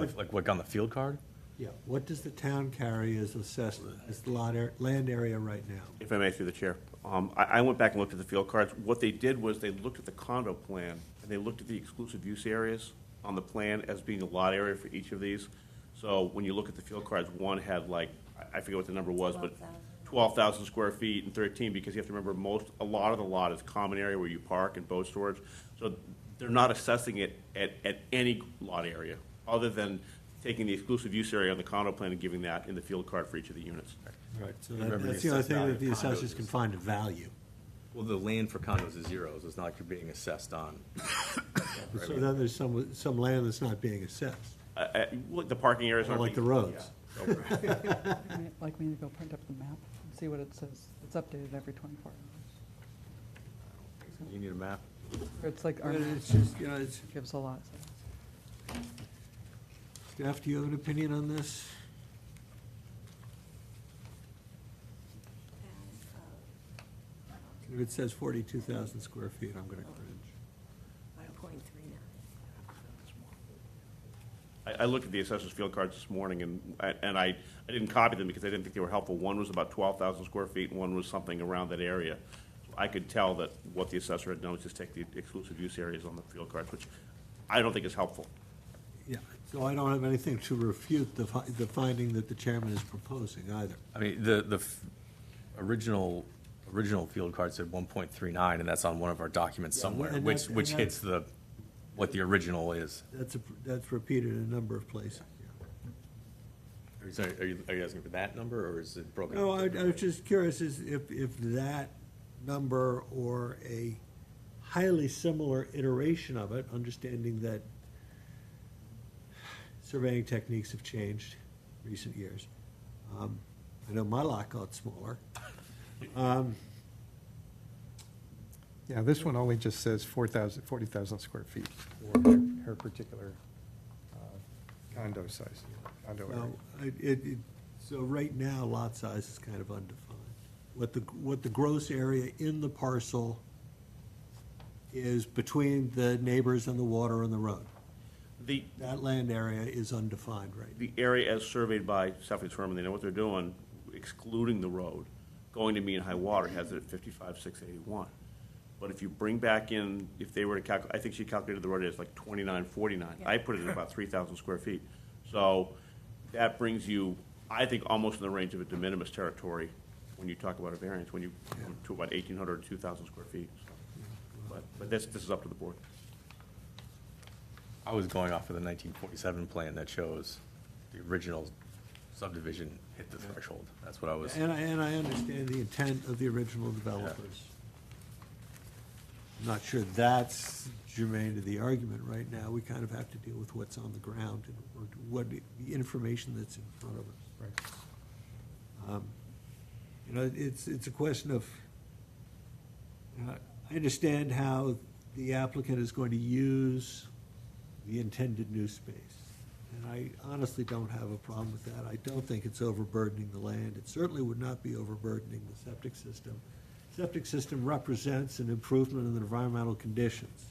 the field card? Yeah, what does the town carry as assessed as the land area right now? If I may, through the chair, I went back and looked at the field cards. What they did was they looked at the condo plan, and they looked at the exclusive use areas on the plan as being a lot area for each of these. So when you look at the field cards, one had I forget what the number was, but 12,000 square feet and 13, because you have to remember a lot of the lot is common area where you park and boat storage. So they're not assessing it at any lot area, other than taking the exclusive use area on the condo plan and giving that in the field card for each of the units. Right, so Remember that's the the only assessed thing value that the of assessors condos can is- find a value. Well, the land for condos is zero, so it's not like you're being assessed on. So then there's some land that's not being assessed, Well, the parking areas are. like the roads. Like me to go print up the map and see what it says. It's updated every 24 hours. You need a map? Or it's like our But map it's just, you know, it's, gives a lot. Staff, do you have an opinion on this? If it says 42,000 square feet, I'm gonna cringe. 1.39. I looked at the assessor's field cards this morning, and I didn't copy them because I didn't think they were helpful. One was about 12,000 square feet, and one was something around that area. So I could tell that what the assessor had done was just take the exclusive use areas on the field cards, which I don't think is helpful. Yeah, so I don't have anything to refute the finding that the chairman is proposing either. I mean, original field card said 1.39, and that's on one of our documents Yeah, somewhere, and which that's- and hits what the original is. That's repeated in a number of places. Are you asking for that number, or is it broken? No, I was just curious as if that number or a highly similar iteration of it, understanding that surveying techniques have changed in recent years. I know my lot got smaller. Yeah, this one only just says 40,000 square feet for her particular condo size, condo area. Well, so right now, lot size is kind of undefined. What the gross area in the parcel is between the neighbors and the water and the road. That land area is undefined right now. The area as surveyed by Stephanie Sherman, they know what they're doing, excluding the road, going to mean high water has it at 55,681. But if you bring back in, if they were to calculate, I think she calculated the road as like 2949. I put it at about 3,000 square feet. So that brings you, I think, almost in the range of a de minimis territory when you talk about a variance, when you come to about 1,800 or 2,000 square feet. So, but this is up to the board. I was going off of the 1947 plan that shows the original subdivision hit the threshold. That's what I was. And I understand the intent of the original developers. I'm not sure that's germane to the argument right now. We kind of have to deal with what's on the ground and what the information that's in front of us. Right. You know, it's a question of, I understand how the applicant is going to use the intended new space. And I honestly don't have a problem with that. I don't think it's overburdening the land. It certainly would not be overburdening the septic system. Septic system represents an improvement in the environmental conditions.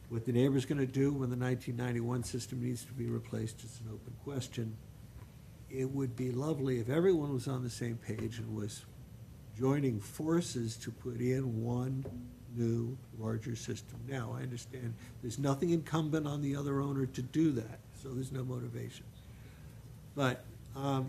What the neighbor's gonna do when the 1991 system needs to be replaced is an open question. It would be lovely if everyone was on the same page and was joining forces to put in one new, larger system. Now, I understand there's nothing incumbent on the other owner to do that, so there's no motivation. But I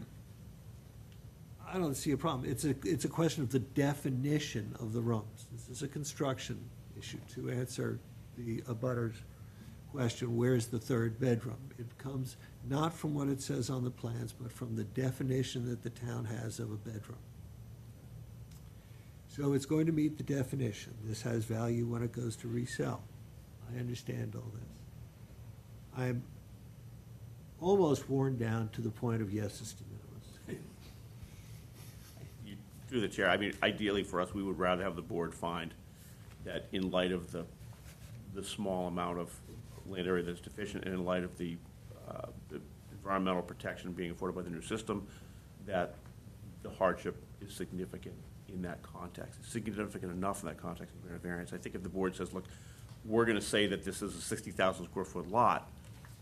don't see a problem. It's a question of the definition of the rooms. This is a construction issue. To answer the abutter's question, where's the third bedroom? It comes not from what it says on the plans, but from the definition that the town has of a bedroom. So it's going to meet the definition. This has value when it goes to resell. I understand all this. I'm almost worn down to the point of yes, it's de minimis. Through the chair, I mean, ideally for us, we would rather have the board find that in light of the small amount of land area that's deficient, and in light of the environmental protection being afforded by the new system, that the hardship is significant in that context. It's significant enough in that context of a variance. I think if the board says, look, we're gonna say that this is a 60,000 square foot lot,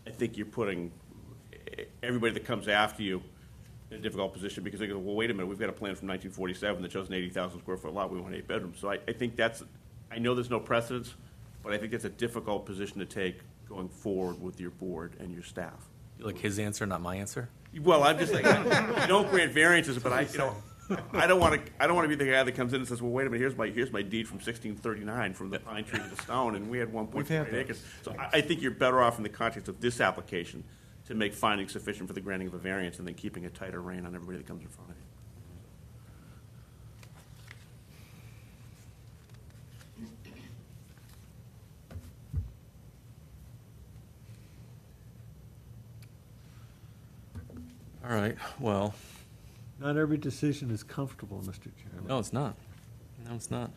I think you're putting everybody that comes after you in a difficult position, because they go, well, wait a minute, we've got a plan from 1947 that shows an 80,000 square foot lot, we want 8 bedrooms. So I think that's, I know there's no precedence, but I think that's a difficult position to take going forward with your board and your staff. You like his answer, not my answer? Well, I'm just like, you don't grant variances, but I don't want to be the guy that comes in and says, well, wait a minute, here's my deed from 1639 from the pine tree to the stone, and we had 1.3 acres. So I think you're better off in the context of this application to make findings sufficient for the granting of a variance and then keeping a tighter rein on everybody that comes in front of you. All right, well, Not every decision is comfortable, Mr. Chairman. no, it's not. No, it's not.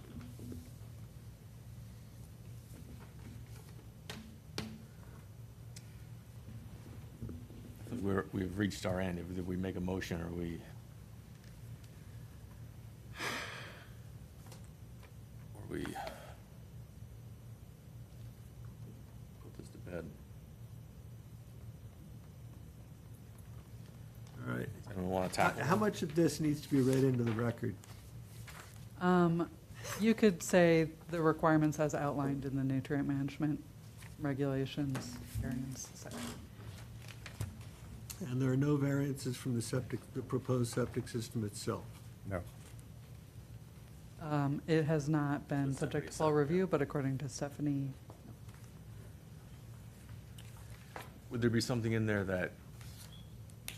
We've reached our end. If we make a motion or we. Or we. Put this to bed. All right. Anyone want to tackle? How much of this needs to be read into the record? You could say the requirements as outlined in the nutrient management regulations, variance section. And there are no variances from the proposed septic system itself. No. It has not been It's not subject to pretty full set, review, but according to Stephanie, Would there be something in there that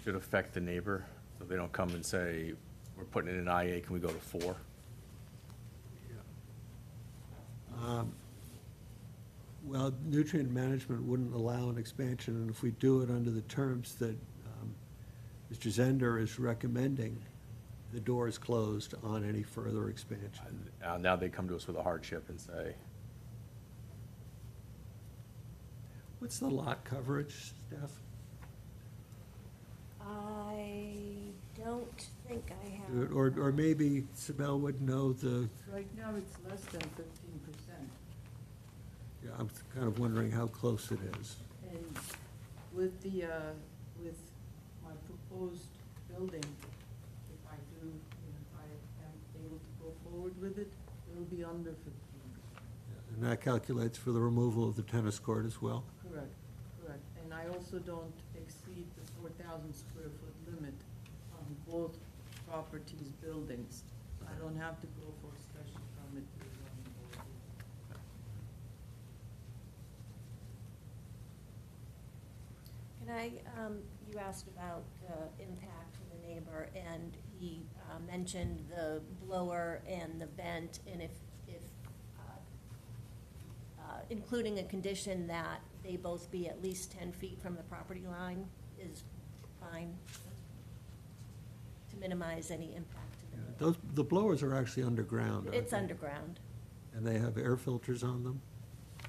should affect the neighbor, so they don't come and say, we're putting it in IA, can we go to 4? Well, nutrient management wouldn't allow an expansion, and if we do it under the terms that Mr. Zender is recommending, the door is closed on any further expansion. Now they come to us with a hardship and say, What's the lot coverage, Steph? I don't think I have. Or maybe Sibel would know the, Right now, it's less than 15%. yeah, I'm kind of wondering how close it is. And with the, with my proposed building, if I do, if I am able to go forward with it, it'll be under 15%. And that calculates for the removal of the tennis court as well? Correct, correct. And I also don't exceed the 4,000 square foot limit on both properties' buildings. I don't have to go for a special permit to the zoning board. Can I, you asked about impact to the neighbor, and he mentioned the blower and the vent, and if including a condition that they both be at least 10 feet from the property line is fine to minimize any impact to the neighbor. The blowers are actually underground, aren't It's they? underground. And they have air filters on them? Do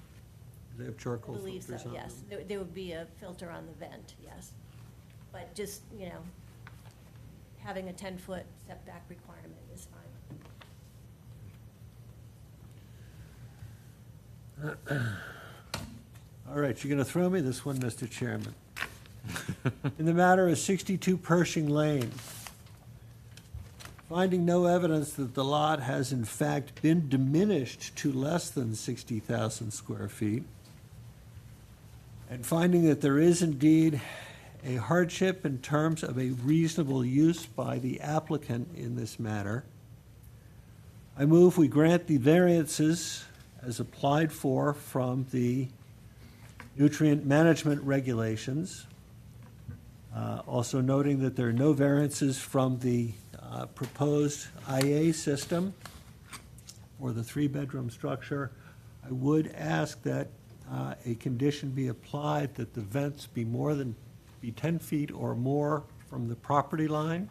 they have I charcoal believe filters so, on them? yes. There would be a filter on the vent, yes. But just, you know, having a 10-foot setback requirement is fine. All right, you're going to throw me this one, Mr. Chairman. In the matter of 62 Pershing Lane, finding no evidence that the lot has in fact been diminished to less than 60,000 square feet, and finding that there is indeed a hardship in terms of a reasonable use by the applicant in this matter, I move we grant the variances as applied for from the nutrient management regulations. Also noting that there are no variances from the proposed IA system or the three-bedroom structure. I would ask that a condition be applied that the vents be 10 feet or more from the property line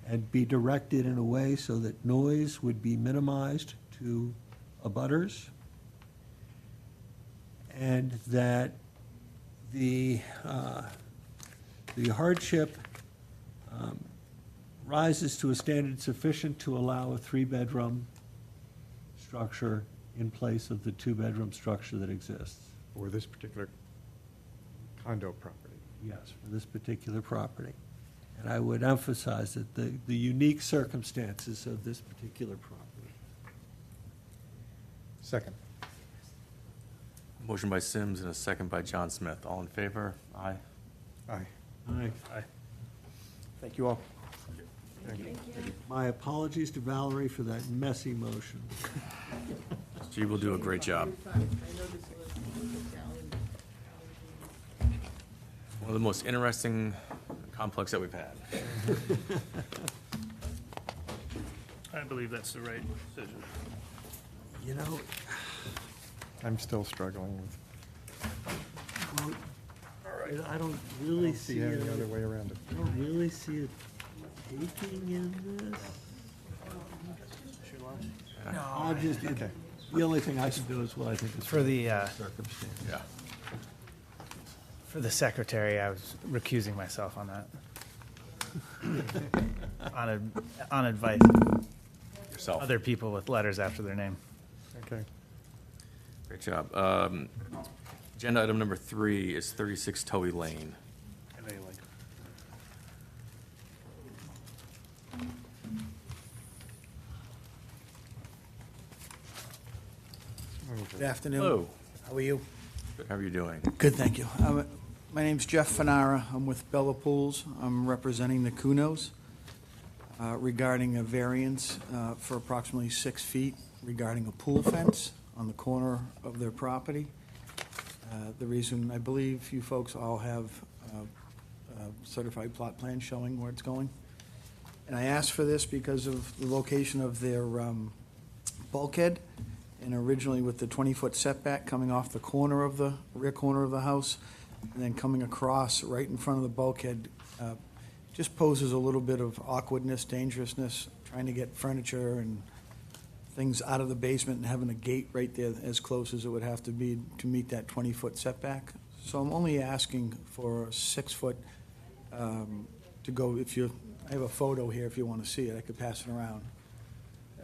and be directed in a way so that noise would be minimized to abutters, and that the hardship rises to a standard sufficient to allow a three-bedroom structure in place of the two-bedroom structure that exists. For this particular condo property. Yes, for this particular property. And I would emphasize that the unique circumstances of this particular property. Second. motion by Sims and a second by John Smith. All in favor? Aye. Aye. Aye. Thank you all. Thank you. My apologies to Valerie for that messy motion. She will do a great job. I know this was a challenge. One of the most interesting complex that we've had. I believe that's the right decision. You know, I'm still struggling with, well, I don't really See see any it. other way around it. I don't really see it taking in this. I just, the only thing I can do is what I think is For the, circumstance. Yeah. for the secretary, I was recusing myself on that. On advice of Yourself. other people with letters after their name. Okay. Great job. Agenda item number 3 is 36 Towie Lane. I know you like. Good afternoon. Hello. How are you? How are you doing? Good, thank you. My name's Jeff Fanara. I'm with Bella Pools. I'm representing the Kunos regarding a variance for approximately 6 feet regarding a pool fence on the corner of their property. The reason, I believe you folks all have a certified plot plan showing where it's going. And I asked for this because of the location of their bulkhead, and originally with the 20-foot setback coming off the corner of the, rear corner of the house, and then coming across right in front of the bulkhead, just poses a little bit of awkwardness, dangerousness, trying to get furniture and things out of the basement and having a gate right there as close as it would have to be to meet that 20-foot setback. So I'm only asking for a 6-foot to go, if you, I have a photo here if you want to see it, I could pass it around.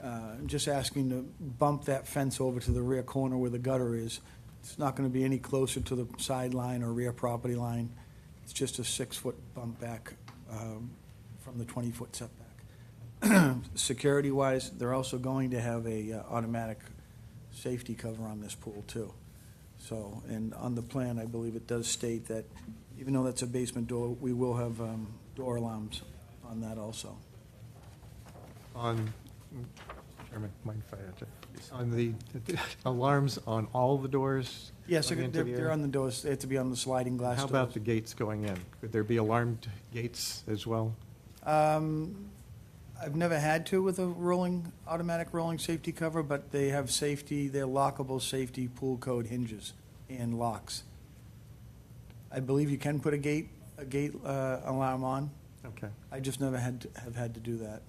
I'm just asking to bump that fence over to the rear corner where the gutter is. It's not going to be any closer to the sideline or rear property line. It's just a 6-foot bump back from the 20-foot setback. Security-wise, they're also going to have a automatic safety cover on this pool too. So, and on the plan, I believe it does state that even though that's a basement door, we will have door alarms on that also. On, Chairman, mind if I add, on the alarms on all the doors? Yes, going into the they're area? on the doors. They have to be on the sliding glass How doors. about the gates going in? Could there be alarmed gates as well? I've never had to with a automatic rolling safety cover, but they have safety, they're lockable safety pool code hinges and locks. I believe you can put a gate alarm on. Okay. I just never have had to do that.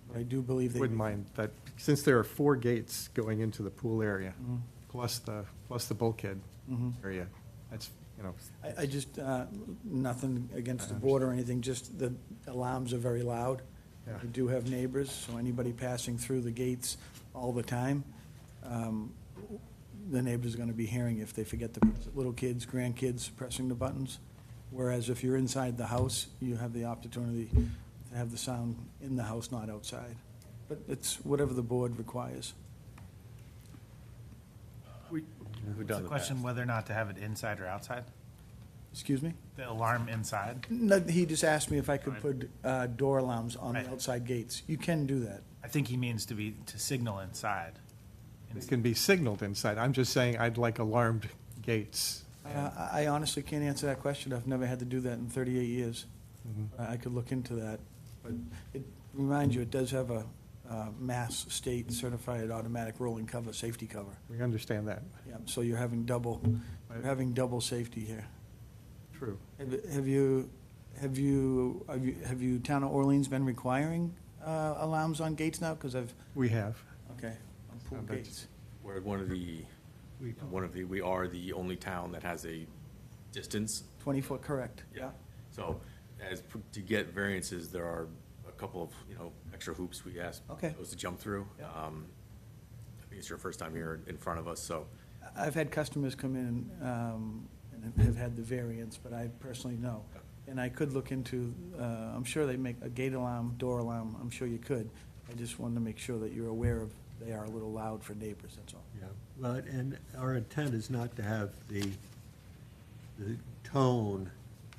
But I do believe they. Wouldn't mind that, since there are 4 gates going into the pool area, Mhm. plus the bulkhead Mhm. area, that's, you know, I just, nothing against the board or anything, just the alarms are very loud. Yeah. We do have neighbors, so anybody passing through the gates all the time, the neighbor's gonna be hearing if they forget to, little kids, grandkids pressing the buttons. Whereas if you're inside the house, you have the opportunity to have the sound in the house, not outside. But it's whatever the board requires. Who The done the question past? whether or not to have it inside or outside? Excuse me? The alarm inside? No, he just asked me if I could Fine. put door alarms on the Right. outside gates. You can do that. I think he means to signal inside. it can be signaled inside. I'm just saying I'd like alarmed gates. I honestly can't answer that question. I've never had to do that in 38 years. Mhm. I could look into that. But it reminds you, it does have a Mass State Certified Automatic Rolling Cover, safety cover. We understand that. Yeah, so you're having double safety here. True. Have you, Town of Orleans been requiring alarms on gates now? Because We have. okay, on pool That's- gates. We're we are the only town that has a distance. 20-foot, correct. Yeah. So to get variances, there are a couple of, extra hoops we ask Okay. those to jump through. Yeah. I think it's your first time here in front of us, so. I've had customers come in and have had the variance, but I personally know. And I could look into, I'm sure they make a gate alarm, door alarm, I'm sure you could. I just wanted to make sure that you're aware of, they are a little loud for neighbors, that's all. Yeah, well, and our intent is not to have the tone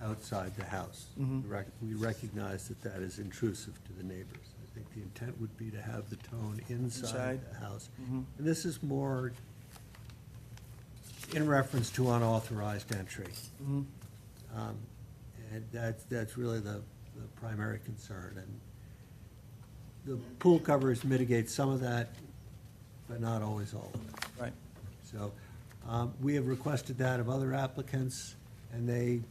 outside the house. Mhm. We recognize that that is intrusive to the neighbors. I think the intent would be to have the tone inside Inside. the house. Mhm. And this is more in reference to unauthorized entry. Mhm. And that's really the primary concern. And the pool covers mitigate some of that, but not always all of it. Right. So we have requested that of other applicants, and they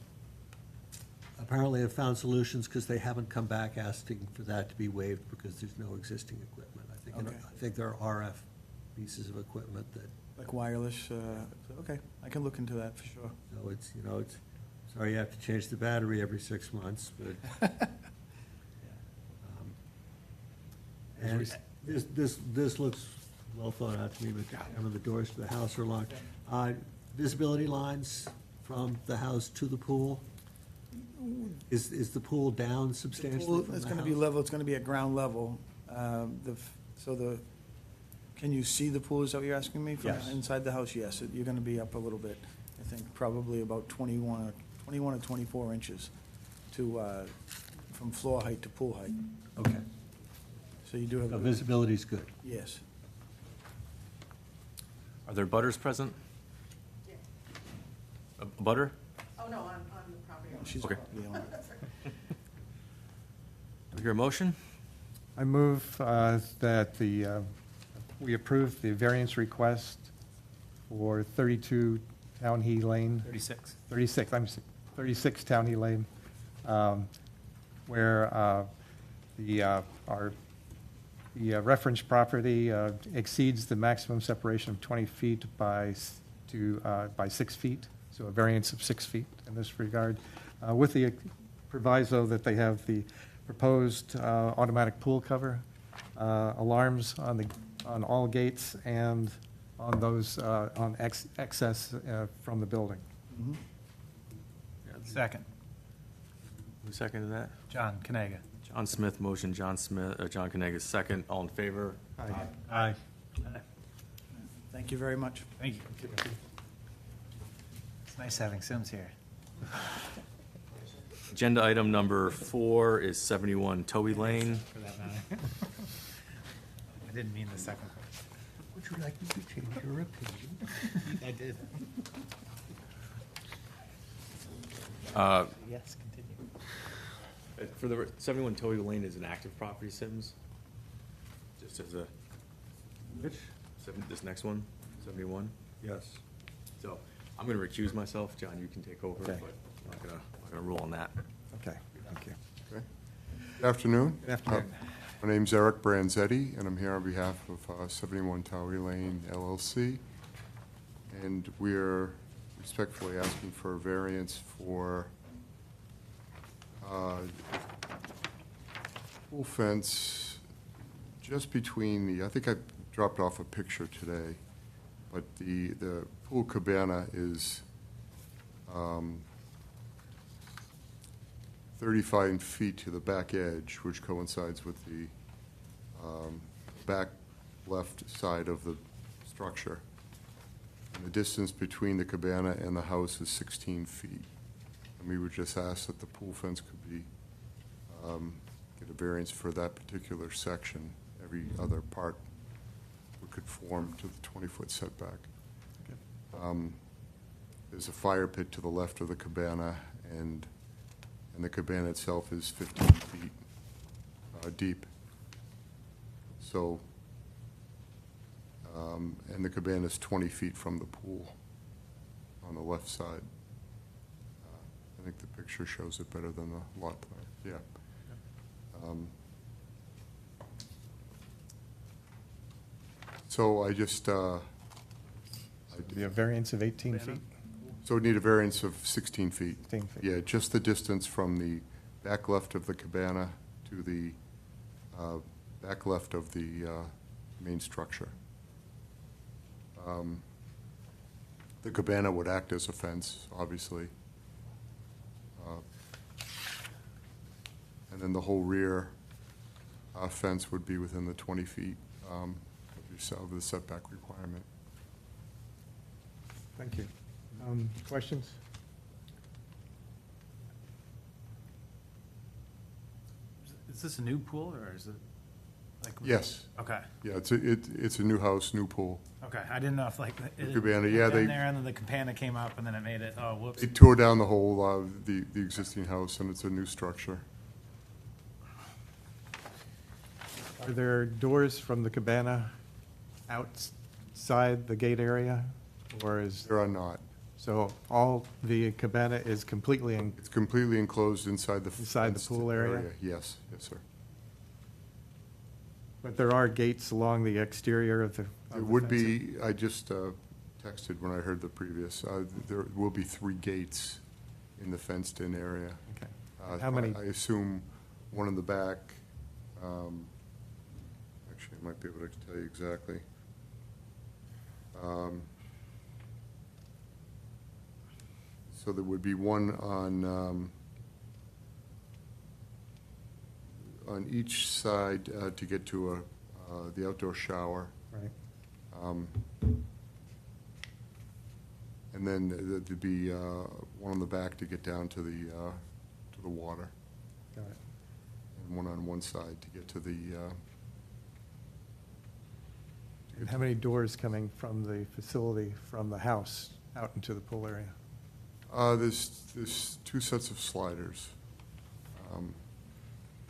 apparently have found solutions because they haven't come back asking for that to be waived because there's no existing equipment. Okay. I think there are RF pieces of equipment that, Like wireless, okay, I can look into that for sure. so it's, sorry you have to change the battery every 6 months, but. And this looks well thought out to me, but the doors to the house are locked. Visibility lines from the house to the pool? Is the pool down substantially from It's the gonna be house? level, it's gonna be at ground level. Can you see the pool, is that what you're asking me? From Yes. inside the house, yes, you're gonna be up a little bit. I think probably about 21 or 24 inches from floor height to pool height. Okay, So you do have, so visibility's good. yes. Are there butters present? A butter? Oh, no, I'm the property owner. She's Okay. the owner. Do I hear a motion? I move that we approve the variance request for 32 Townhee Lane. 36. 36 Townhey Lane, where the reference property exceeds the maximum separation of 20 feet by 6 feet, so a variance of 6 feet in this regard, with the proviso that they have the proposed automatic pool cover, alarms on all gates and on those, on excess from the building. Mhm. Second. Who seconded that? John Kanaga. John Smith, motion, John Kanaga, second. All in favor? Aye. Thank you very much. Thank you. It's nice having Sims here. Agenda item number 4 is 71 Towie Lane. For that matter. I didn't mean the second part. Would you like me to change your opinion? I did. Uh, Yes, continue. For the 71 Towie Lane is an active property, Sims? Just as a, Which? this next one, 71? Yes. So I'm going to recuse myself. John, you can take over, but Okay. I'm not going to rule on that. Okay, thank you. Good afternoon. Good afternoon. My name's Eric Branzetti, and I'm here on behalf of 71 Towery Lane LLC. And we're respectfully asking for a variance for pool fence just between I think I dropped off a picture today, but the pool cabana is 35 feet to the back edge, which coincides with the back left side of the structure. And the distance between the cabana and the house is 16 feet. And we would just ask that the pool fence could be, get a variance for that particular section. Every other part would conform to the 20-foot setback. There's a fire pit to the left of the cabana, and the cabana itself is 15 feet deep. So, and the cabana is 20 feet from the pool on the left side. I think the picture shows it better than the lot plan, yeah. So I just, The variance of 18 feet? so we need a variance of 16 feet. 16 feet. Yeah, just the distance from the back left of the cabana to the back left of the main structure. The cabana would act as a fence, obviously. And then the whole rear fence would be within the 20 feet of the setback requirement. Thank you. Questions? Is this a new pool or is it like? Yes. Okay, Yeah, it's a new house, new pool. okay. I didn't know if like. it cabana, had yeah, been they- there and then the cabana came up and then it made it, oh, whoops. They tore down the whole, the existing house, and it's a new structure. Are there doors from the cabana outside the gate area, or is? There are not. So all the cabana is completely in, It's completely enclosed inside the. Inside the fenced pool area? Yes, yes, sir. but there are gates along the exterior of the. It would be, I just texted when I heard the previous, there will be 3 gates in the fenced-in area. Okay. How many? I assume one in the back. Actually, I might be able to tell you exactly. So there would be one on each side to get to the outdoor shower. Right. And then there'd be one on the back to get down to the water, Got it. and one on one side to get to the. And how many doors coming from the facility, from the house, out into the pool area? There's 2 sets of sliders, and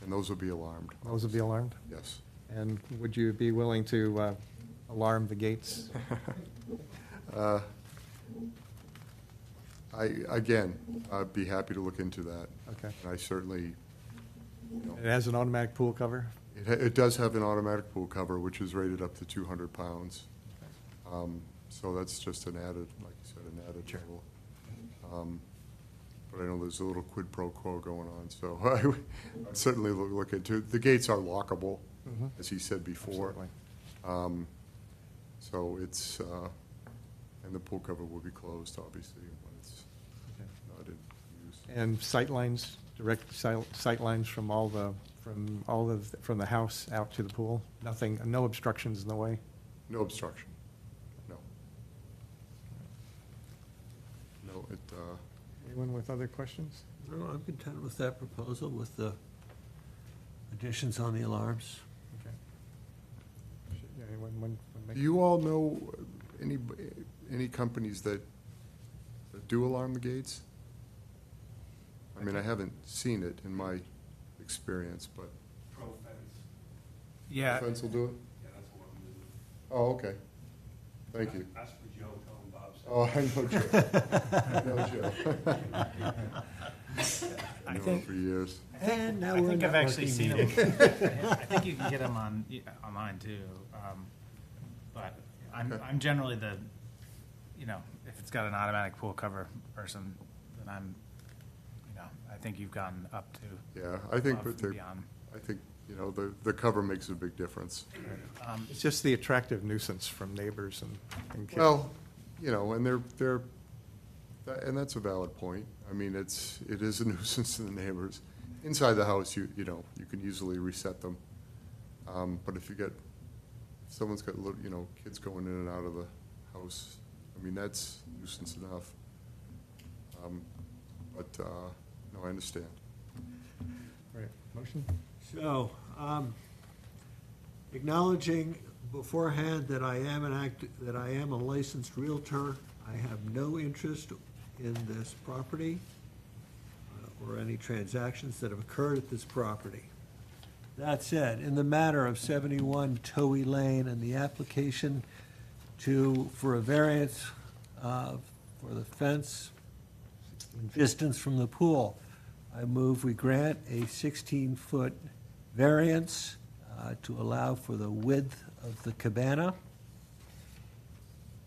those will be alarmed. Those will be alarmed? Yes. And would you be willing to alarm the gates? I'd be happy to look into that. Okay. And I certainly, It has an automatic pool cover? it does have an automatic pool cover, which is rated up to 200 pounds. So that's just an added, like you said, an added level. But I know there's a little quid pro quo going on, so I would certainly look into it. The gates are lockable, as he said before. Absolutely. So it's, and the pool cover will be closed, obviously, when it's not in use. And sight lines, direct sight lines from from the house out to the pool? Nothing, no obstructions in the way? No obstruction, no. No, it, Anyone with other questions? No, I'm content with that proposal with the additions on the alarms. Okay. Anyone want to make? do you all know any companies that do alarm the gates? I mean, I haven't seen it in my experience, but. Yeah. Fence will do it? Yeah, that's what I'm doing. Oh, okay. Thank you. Ask for Joe, tell him Bob said. Oh, I know Joe. I know him for years. And now I we're think I've actually networking seen meeting. them. I think you can get them online too. But I'm generally the, if it's got an automatic pool cover person, then I think you've gone up to. Yeah, I think, above and beyond. I think, the cover makes a big difference. It's just the attractive nuisance from neighbors and kids. Well, and and that's a valid point. I mean, it is a nuisance to the neighbors. Inside the house, you can easily reset them. But if someone's got kids going in and out of the house, I mean, that's nuisance enough. But, no, I understand. Right, motion? So, acknowledging beforehand that I am a licensed Realtor, I have no interest in this property or any transactions that have occurred at this property. That said, in the matter of 71 Towey Lane and the application for a variance for the fence distance from the pool, I move we grant a 16-foot variance to allow for the width of the cabana,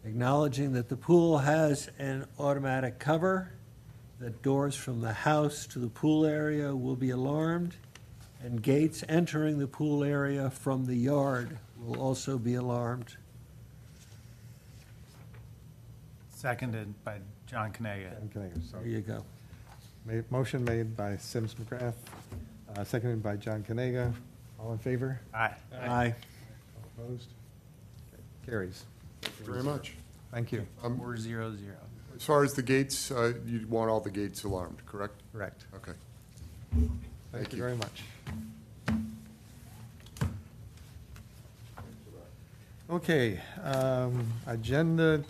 acknowledging that the pool has an automatic cover, that doors from the house to the pool area will be alarmed, and gates entering the pool area from the yard will also be alarmed. Seconded by John Kanaga. There you go. Motion made by Sims McGrath, seconded by John Kanaga. All in favor? Aye. Aye. All opposed? Okay, carries. Thank you very much. Thank you. 4-0-0. As far as the gates, you want all the gates alarmed, correct? Correct. Okay. Thank you very much. Okay, agenda,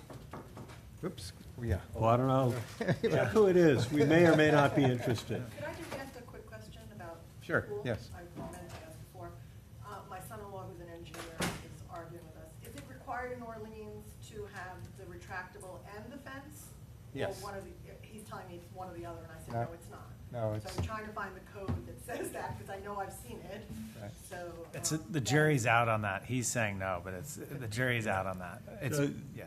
whoops, yeah. Oh, I don't know. Yeah, who it is. We may or may not be interested. Could I just ask a quick question about Sure, pool? yes. I meant to ask before. My son-in-law, who's an engineer, is arguing with us. Is it required in Orleans to have the retractable and the fence? Yes. one of the, he's telling me it's one or the other, and I said, No. no, it's not. No, So it's, I'm trying to find the code that says that, because I know I've seen it, Right. so. It's, um, the jury's out on that. He's saying no, but it's, the jury's out on that. It's, So- yeah.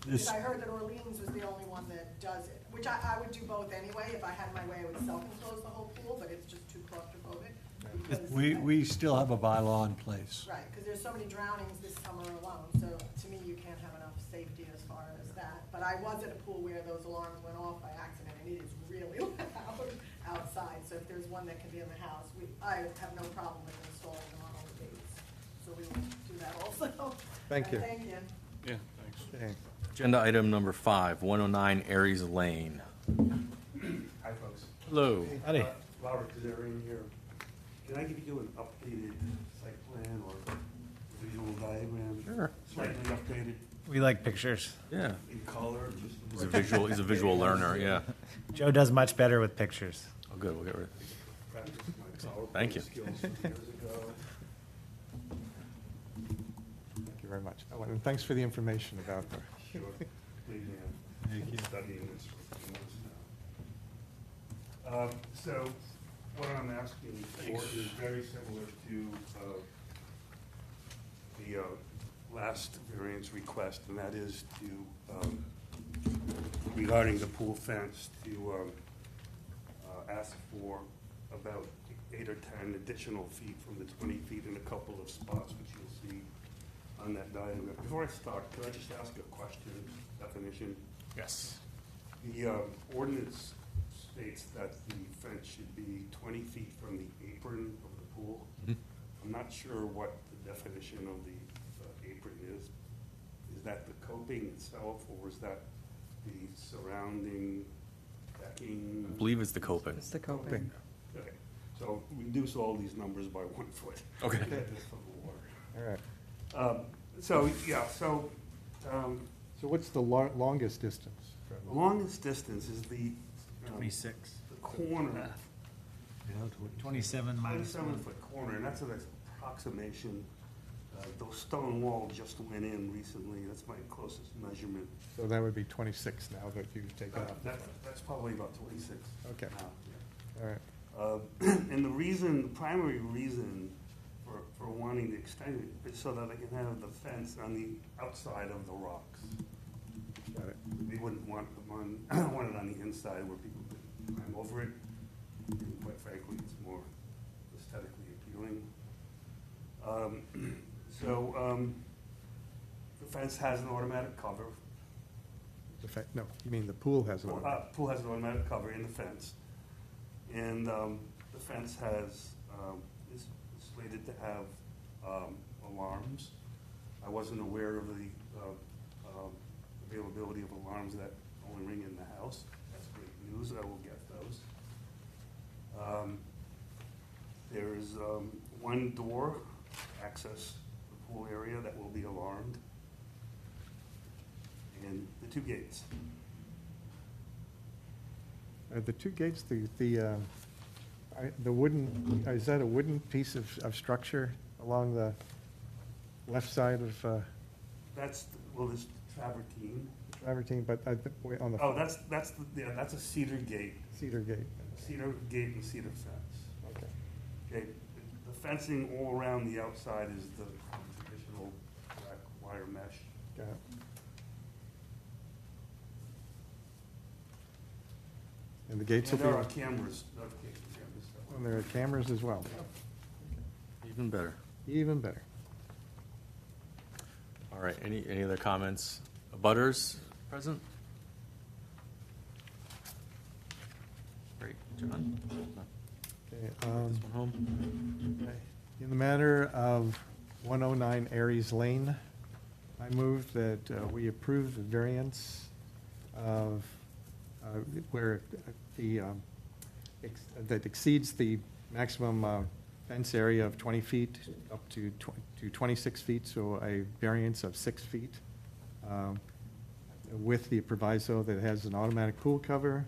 Because I heard that Orleans was the only one that does it, which I would do both anyway. If I had my way, I would self-enclose the whole pool, but it's just too claustrophobic. because We still have a bylaw in place. Right, because there's so many drownings this summer alone, so to me, you can't have enough safety as far as that. But I was at a pool where those alarms went off by accident, and it is really loud outside. So if there's one that can be in the house, I have no problem with installing them on all the gates. So we will do that also. Thank you. Thank you. Yeah, thanks. okay. Agenda item number 5, 109 Aries Lane. Hi, folks. Hello. Howdy. Robert Kazarian here. Can I give you an updated site plan or visual diagram? Sure. Slightly updated We like pictures. Yeah. in color, just. He's a visual learner, yeah. Joe does much better with pictures. Oh, good, we'll get rid of Practiced my PowerPoint Thank you. skills some years ago. Thank you very much. Oh, and thanks for the information about the, Sure. Big man. Thank you. Studying this for a few months now. So what I'm asking for is very similar to the last variance request, and that is to, regarding the pool fence, to ask for about 8 or 10 additional feet from the 20 feet in a couple of spots, which you'll see on that diagram. Before I start, could I just ask a question, definition? Yes. The ordinance states that the fence should be 20 feet from the apron of the pool. I'm not sure what the definition of the apron is. Is that the coping itself, or is that the surrounding decking? I believe it's the coping. It's the coping. Okay, so reduce all these numbers by 1 foot. Okay. Just for the water. all right. So, yeah, so, So what's the longest distance? the from- longest distance is the 26. the corner, 27 minus 27-foot corner, and that's an approximation. Those stone walls just went in recently, that's my closest measurement. So that would be 26 now that you've taken off. That's probably about 26 Okay. now, yeah. All right. And the primary reason for wanting to extend it is so that I can have the fence on the outside of the rocks. Got it. We wouldn't want them want it on the inside where people could climb over it. And quite frankly, it's more aesthetically appealing. The fence has an automatic cover. No, you mean the pool has one. Pool has an automatic cover in the fence. And the fence is slated to have alarms. I wasn't aware of the availability of alarms that only ring in the house. That's great news, I will get those. There's one door access the pool area that will be alarmed, and the 2 gates. The 2 gates, the wooden, is that a wooden piece of structure along the left side of That's, this travertine. Travertine, but on the Oh, that's a cedar gate, cedar gate? cedar gate and cedar fence. Okay. Okay, the fencing all around the outside is the traditional black wire mesh. Got it. And the gates will And be, there are cameras, notification cameras. that and there are cameras as well. Even better. Even better. All right, any other comments? Butters present? Great, John? Okay, This one home? in the matter of 109 Aries Lane, I move that we approve the variance of where that exceeds the maximum fence area of 20 feet up to 26 feet, so a variance of 6 feet, with the proviso that it has an automatic pool cover,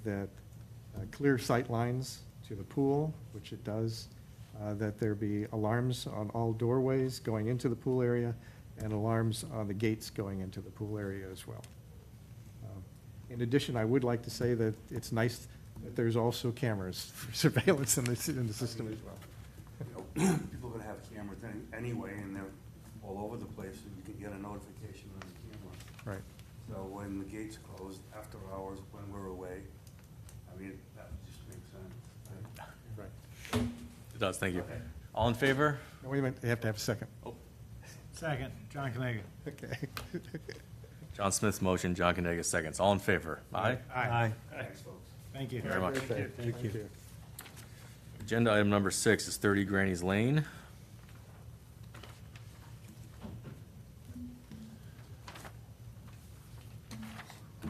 that clear sight lines to the pool, which it does, that there be alarms on all doorways going into the pool area, and alarms on the gates going into the pool area as well. In addition, I would like to say that it's nice that there's also cameras for surveillance in the system as well. You know, people are gonna have cameras anyway, and they're all over the place, and you can get a notification on the camera. Right. So when the gates close, after hours, when we're away, I mean, that just makes sense. Right. It does, thank you. Okay. All in favor? No, wait a minute, they have to have a second. Second, John Kanaga. Okay. John Smith's motion, John Kanaga seconds. All in favor? Aye. Aye. Thanks, folks. Thank you. Very much. Thank you. Agenda item number 6 is 30 Granny's Lane. Oh,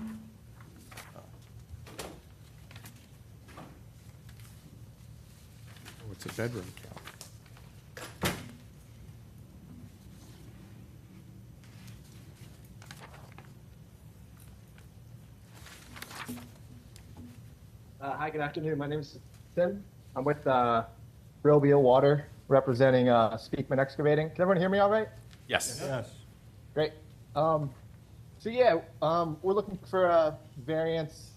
it's a bedroom count. Hi, good afternoon. My name is Tim. I'm with Real Water, representing Speakman Excavating. Can everyone hear me all right? Yes. Yes. Great. We're looking for a variance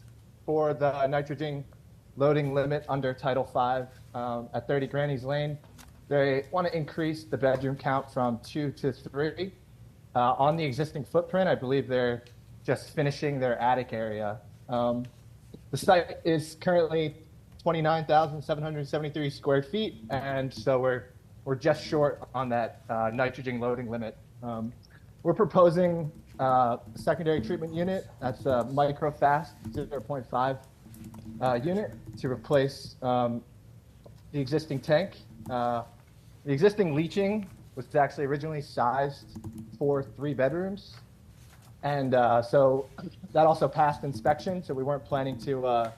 for the nitrogen loading limit under Title V at 30 Granny's Lane. They want to increase the bedroom count from 2 to 3. On the existing footprint, I believe they're just finishing their attic area. The site is currently 29,773 square feet, and so we're just short on that nitrogen loading limit. We're proposing a secondary treatment unit. That's a microfast 0.5 unit to replace the existing tank. The existing leaching was actually originally sized for 3 bedrooms. And so that also passed inspection, so we weren't planning to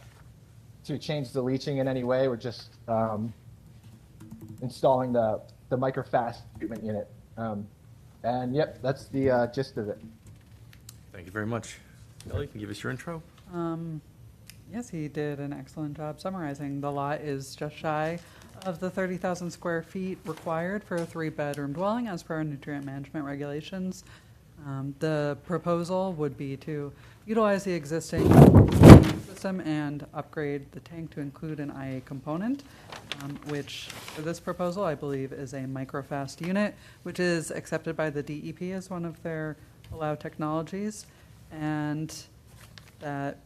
change the leaching in any way. We're just installing the microfast treatment unit. And yep, that's the gist of it. Thank you very much. Ellie, can you give us your intro? Yes, he did an excellent job summarizing. The lot is just shy of the 30,000 square feet required for a 3-bedroom dwelling as per our nutrient management regulations. The proposal would be to utilize the existing system and upgrade the tank to include an IA component, which for this proposal, I believe, is a microfast unit, which is accepted by the DEP as one of their allowed technologies, and that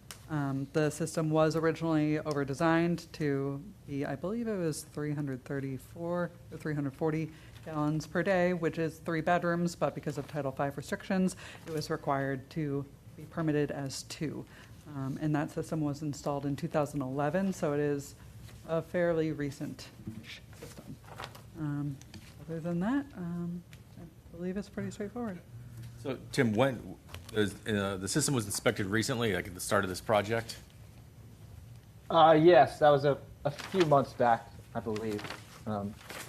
the system was originally over-designed to be, I believe it was 334 or 340 gallons per day, which is 3 bedrooms, but because of Title V restrictions, it was required to be permitted as 2. And that system was installed in 2011, so it is a fairly recent system. Other than that, I believe it's pretty straightforward. So, Tim, when the system was inspected recently, like at the start of this project? Yes, that was a few months back, I believe.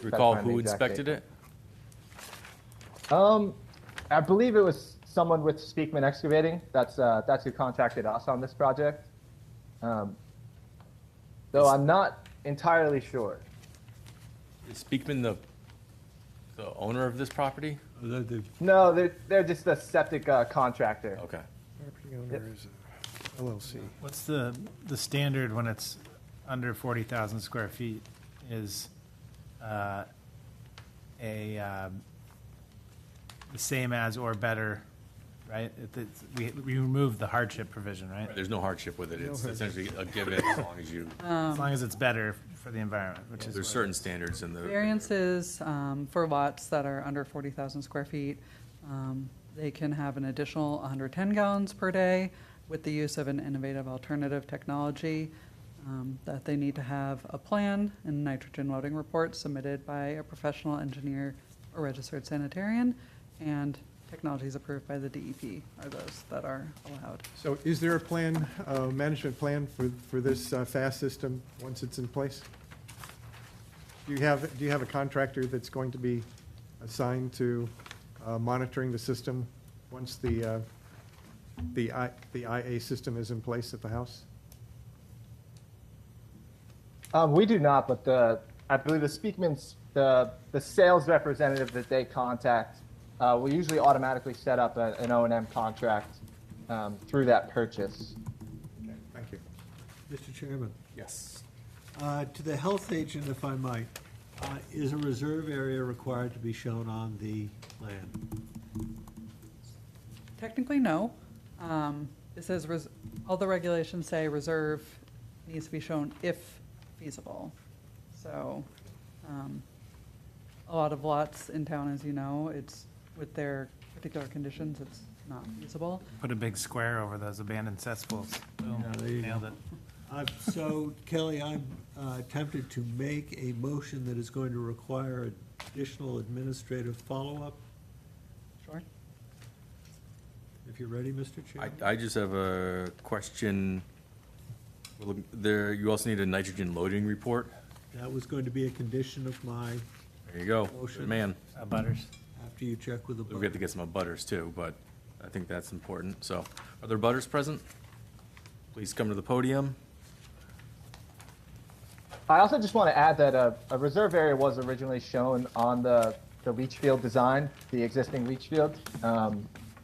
Recall who inspected it? I believe it was someone with Speakman Excavating. That's who contacted us on this project. Though I'm not entirely sure. Is Speakman the owner of this property? No, they're just a septic contractor. Okay. Property owner is LLC. What's the standard when it's under 40,000 square feet? Is the same as or better, right? We removed the hardship provision, right? There's no hardship with it. It's essentially a given as long as you, As long as it's better for the environment, which is there's what- certain standards in the. Variances for lots that are under 40,000 square feet, they can have an additional 110 gallons per day with the use of an innovative alternative technology, that they need to have a plan and nitrogen loading report submitted by a professional engineer or registered sanitarian, and technologies approved by the DEP are those that are allowed. So is there a plan, management plan for this fast system once it's in place? Do you have a contractor that's going to be assigned to monitoring the system once the IA system is in place at the house? We do not, but I believe the Speakman's, the sales representative that they contact will usually automatically set up an O&M contract through that purchase. Mr. Chairman, Yes. to the health agent, if I might, is a reserve area required to be shown on the plan? Technically, no. It says, all the regulations say reserve needs to be shown if feasible. So, a lot of lots in town, as you know, it's, with their particular conditions, it's not feasible. Put a big square over those abandoned cesspools. Boom, Yeah, there you nailed go. it. So, Kelly, I'm tempted to make a motion that is going to require additional administrative follow-up. Sure. If you're ready, Mr. Chairman. I just have a question. There, you also need a nitrogen loading report. That was going to be a condition of my, There you go. Motion. Good man. Butters. after you check with the. We'll get to get some butters too, but I think that's important. So, are there butters present? Please come to the podium. I also just want to add that a reserve area was originally shown on the leach field design, the existing leach field,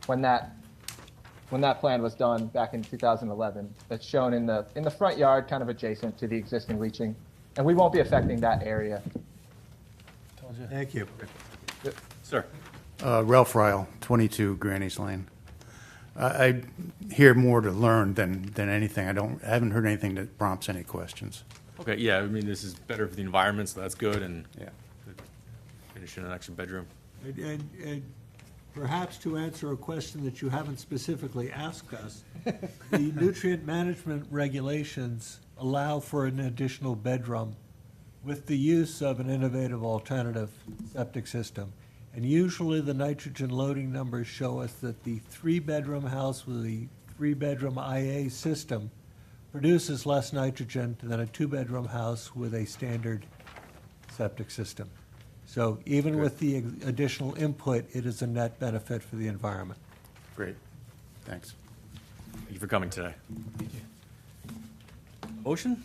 when that plan was done back in 2011. It's shown in the front yard, kind of adjacent to the existing leaching, and we won't be affecting that area. Thank you. Sir. Ralph Ryle, 22 Granny's Lane. I hear more to learn than anything. I haven't heard anything that prompts any questions. Okay, yeah, I mean, this is better for the environment, so that's good, and Yeah. finish in an extra bedroom. And perhaps to answer a question that you haven't specifically asked us, the nutrient management regulations allow for an additional bedroom with the use of an innovative alternative septic system. And usually the nitrogen loading numbers show us that the three-bedroom house with the three-bedroom IA system produces less nitrogen than a two-bedroom house with a standard septic system. So even with the additional input, it is a net benefit for the environment. Great. Thanks. Thank you for coming today. Motion?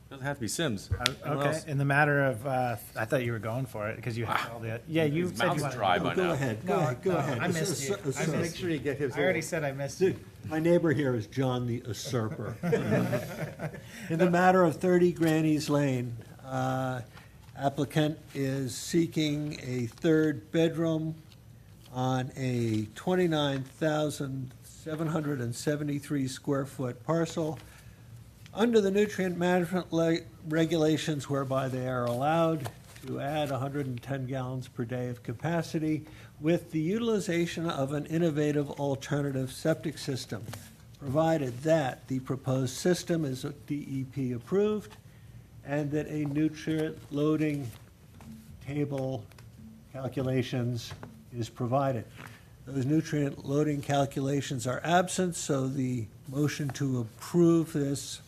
Doesn't have to be Sims. Anyone Okay, else? in the matter of, I thought you were going for it, because you had all the, yeah, you His said mouth's you wanted. dry by Go now. ahead, No, go ahead, go no, ahead. I missed you. I Assert. missed you. get his. I already said I missed you. My neighbor here is John the usurper. In the matter of 30 Granny's Lane, applicant is seeking a third bedroom on a 29,773 square foot parcel under the nutrient management regulations whereby they are allowed to add 110 gallons per day of capacity with the utilization of an innovative alternative septic system, provided that the proposed system is DEP approved and that a nutrient loading table calculations is provided. Those nutrient loading calculations are absent, so the motion to approve this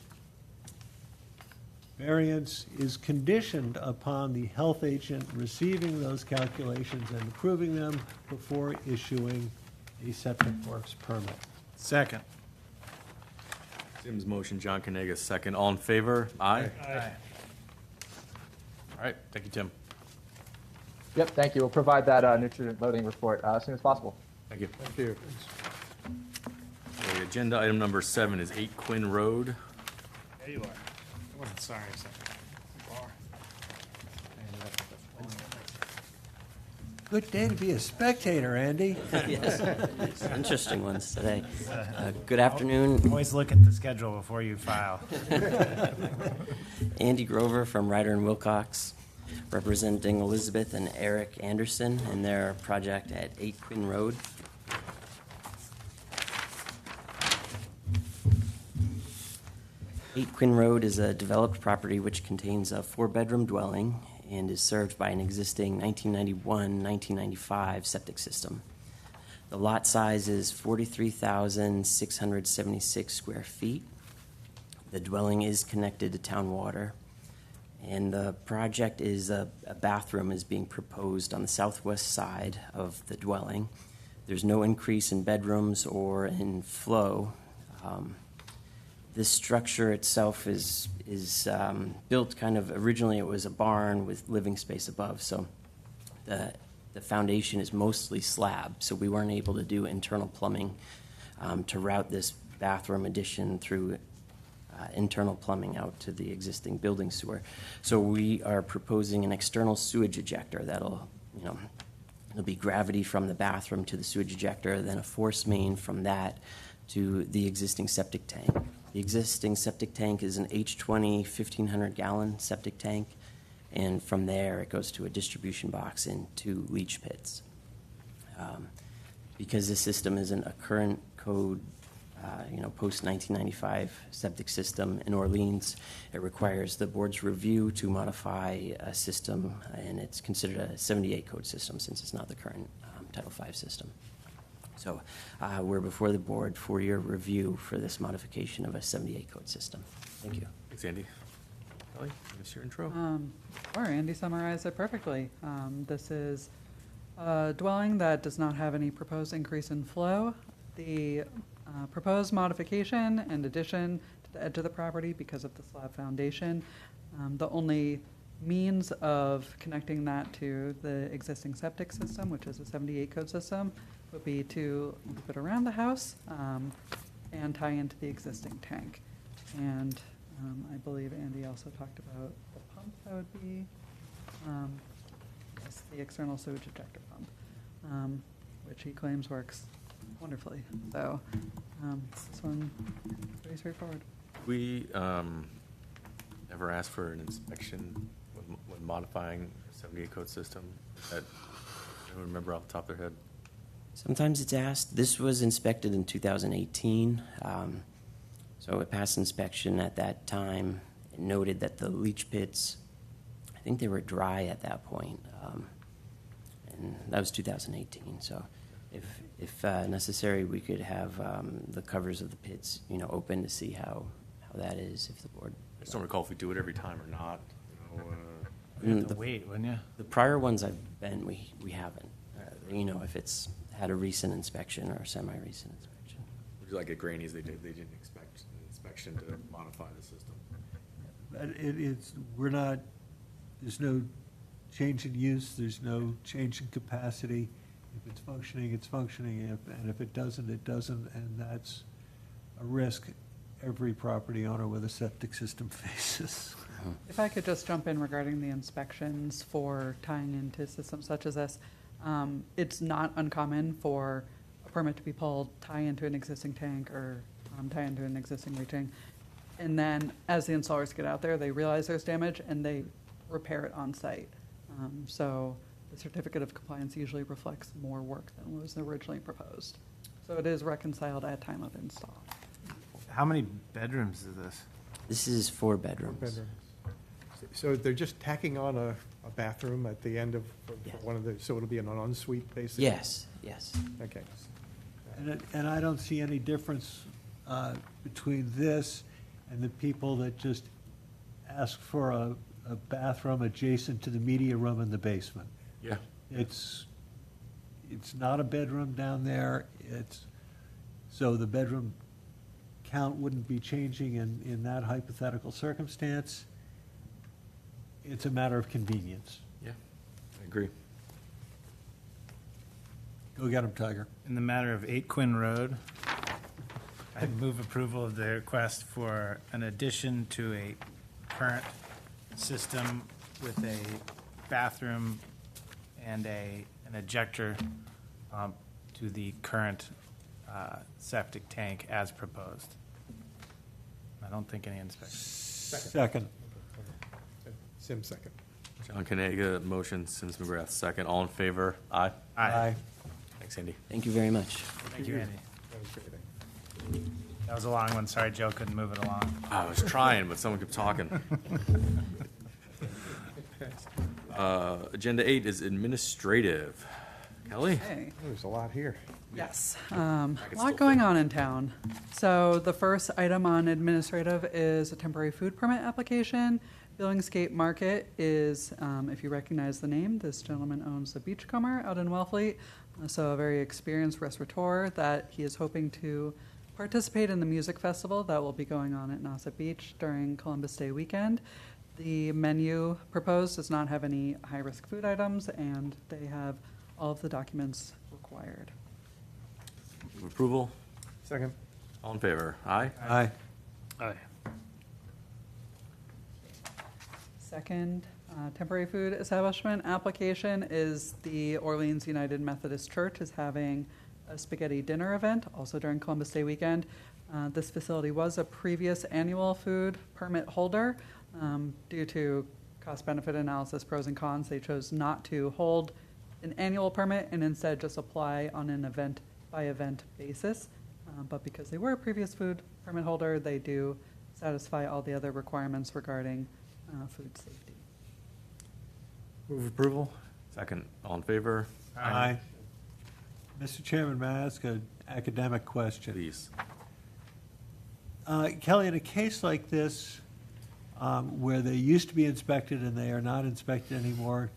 variance is conditioned upon the health agent receiving those calculations and approving them before issuing a septic works permit. Second. Sims motion, John Kanaga second. All in favor? Aye. Aye. All right, thank you, Tim. Yep, thank you. We'll provide that nutrient loading report as soon as possible. Thank you. Thank you. Okay, agenda item number 7 is 8 Quinn Road. There you are. I wasn't sorry, so. Good day to be a spectator, Andy. Yes, interesting ones today. Good afternoon. Always look at the schedule before you file. Andy Grover from Ryder and Wilcox, representing Elizabeth and Eric Anderson in their project at 8 Quinn Road. Quinn Road is a developed property which contains a 4-bedroom dwelling and is served by an existing 1991-1995 septic system. The lot size is 43,676 square feet. The dwelling is connected to town water, and the project is a bathroom is being proposed on the southwest side of the dwelling. There's no increase in bedrooms or in flow. This structure itself is built kind of, originally it was a barn with living space above, so the foundation is mostly slab, so we weren't able to do internal plumbing to route this bathroom addition through internal plumbing out to the existing building sewer. So we are proposing an external sewage ejector that'll, it'll be gravity from the bathroom to the sewage ejector, then a force main from that to the existing septic tank. The existing septic tank is an H20 1,500-gallon septic tank, and from there it goes to a distribution box and 2 leach pits. Because this system isn't a current code, post-1995 septic system in Orleans, it requires the board's review to modify a system, and it's considered a 78 code system since it's not the current Title V system. So we're before the board for your review for this modification of a 78 code system. Thank you. Thanks, Andy. Kelly, give us your intro. Sure, Andy summarized it perfectly. This is a dwelling that does not have any proposed increase in flow. The proposed modification and addition to the edge of the property because of the slab foundation. The only means of connecting that to the existing septic system, which is a 78 code system, would be to loop it around the house and tie into the existing tank. And I believe Andy also talked about the pump that would be, yes, the external sewage ejector pump, which he claims works wonderfully. So this one, pretty straightforward. We ever asked for an inspection when modifying a 78 code system? That, I don't remember off the top of their head. Sometimes it's asked. This was inspected in 2018. So it passed inspection at that time. It noted that the leach pits, I think they were dry at that point. And that was 2018. So if necessary, we could have the covers of the pits, open to see how that is, if the board. I just don't recall if we do it every time or not. You'd have to wait, wouldn't you? The prior ones I've been, we haven't. If it's had a recent inspection or a semi-recent inspection. Like at Granny's, they didn't expect an inspection to modify the system. But there's no change in use, there's no change in capacity. If it's functioning, it's functioning, and if it doesn't, it doesn't, and that's a risk every property owner with a septic system faces. If I could just jump in regarding the inspections for tying into systems such as this, it's not uncommon for a permit to be pulled, tie into an existing tank or tie into an existing leaching. And then as the installers get out there, they realize there's damage and they repair it on site. So the certificate of compliance usually reflects more work than was originally proposed. So it is reconciled at time of install. How many bedrooms is this? This is 4 bedrooms. Bedroom. So they're just tacking on a bathroom at the end of Yes. one of the, so it'll be an ensuite, basically? Yes, yes. Okay. And I don't see any difference between this and the people that just ask for a bathroom adjacent to the media room in the basement. Yeah. It's not a bedroom down there. So the bedroom count wouldn't be changing in that hypothetical circumstance. It's a matter of convenience. Yeah, I agree. Go get 'em, Tiger. In the matter of 8 Quinn Road, I move approval of the request for an addition to a current system with a bathroom and an ejector pump to the current septic tank as proposed. I don't think any inspection. Second. Sim second. John Canega, motion, Sims McGrath, second. All in favor? Aye. Aye. Thanks, Andy. Thank you very much. Thank you, Andy. That was great. That was a long one. Sorry, Joe couldn't move it along. I was trying, but someone kept talking. Agenda 8 is administrative. Kelly? Hey. There's a lot here. Yes, I a can still lot going on in town. So the first item on administrative is a temporary food permit application. Billingsgate Market is, if you recognize the name, this gentleman owns the Beachcomber out in Wellfleet, so a very experienced restaurateur that he is hoping to participate in the music festival that will be going on at Nauset Beach during Columbus Day weekend. The menu proposed does not have any high-risk food items, and they have all of the documents required. Approval? Second. All in favor? Aye. Aye. Aye. second temporary food establishment application is the Orleans United Methodist Church is having a spaghetti dinner event, also during Columbus Day weekend. This facility was a previous annual food permit holder. Due to cost-benefit analysis, pros and cons, they chose not to hold an annual permit and instead just apply on an event-by-event basis. But because they were a previous food permit holder, they do satisfy all the other requirements regarding food safety. Move approval. Second, all in favor? Aye. Mr. Chairman, may I ask an academic question? Please. Kelly, in a case like this, where they used to be inspected and they are not inspected anymore,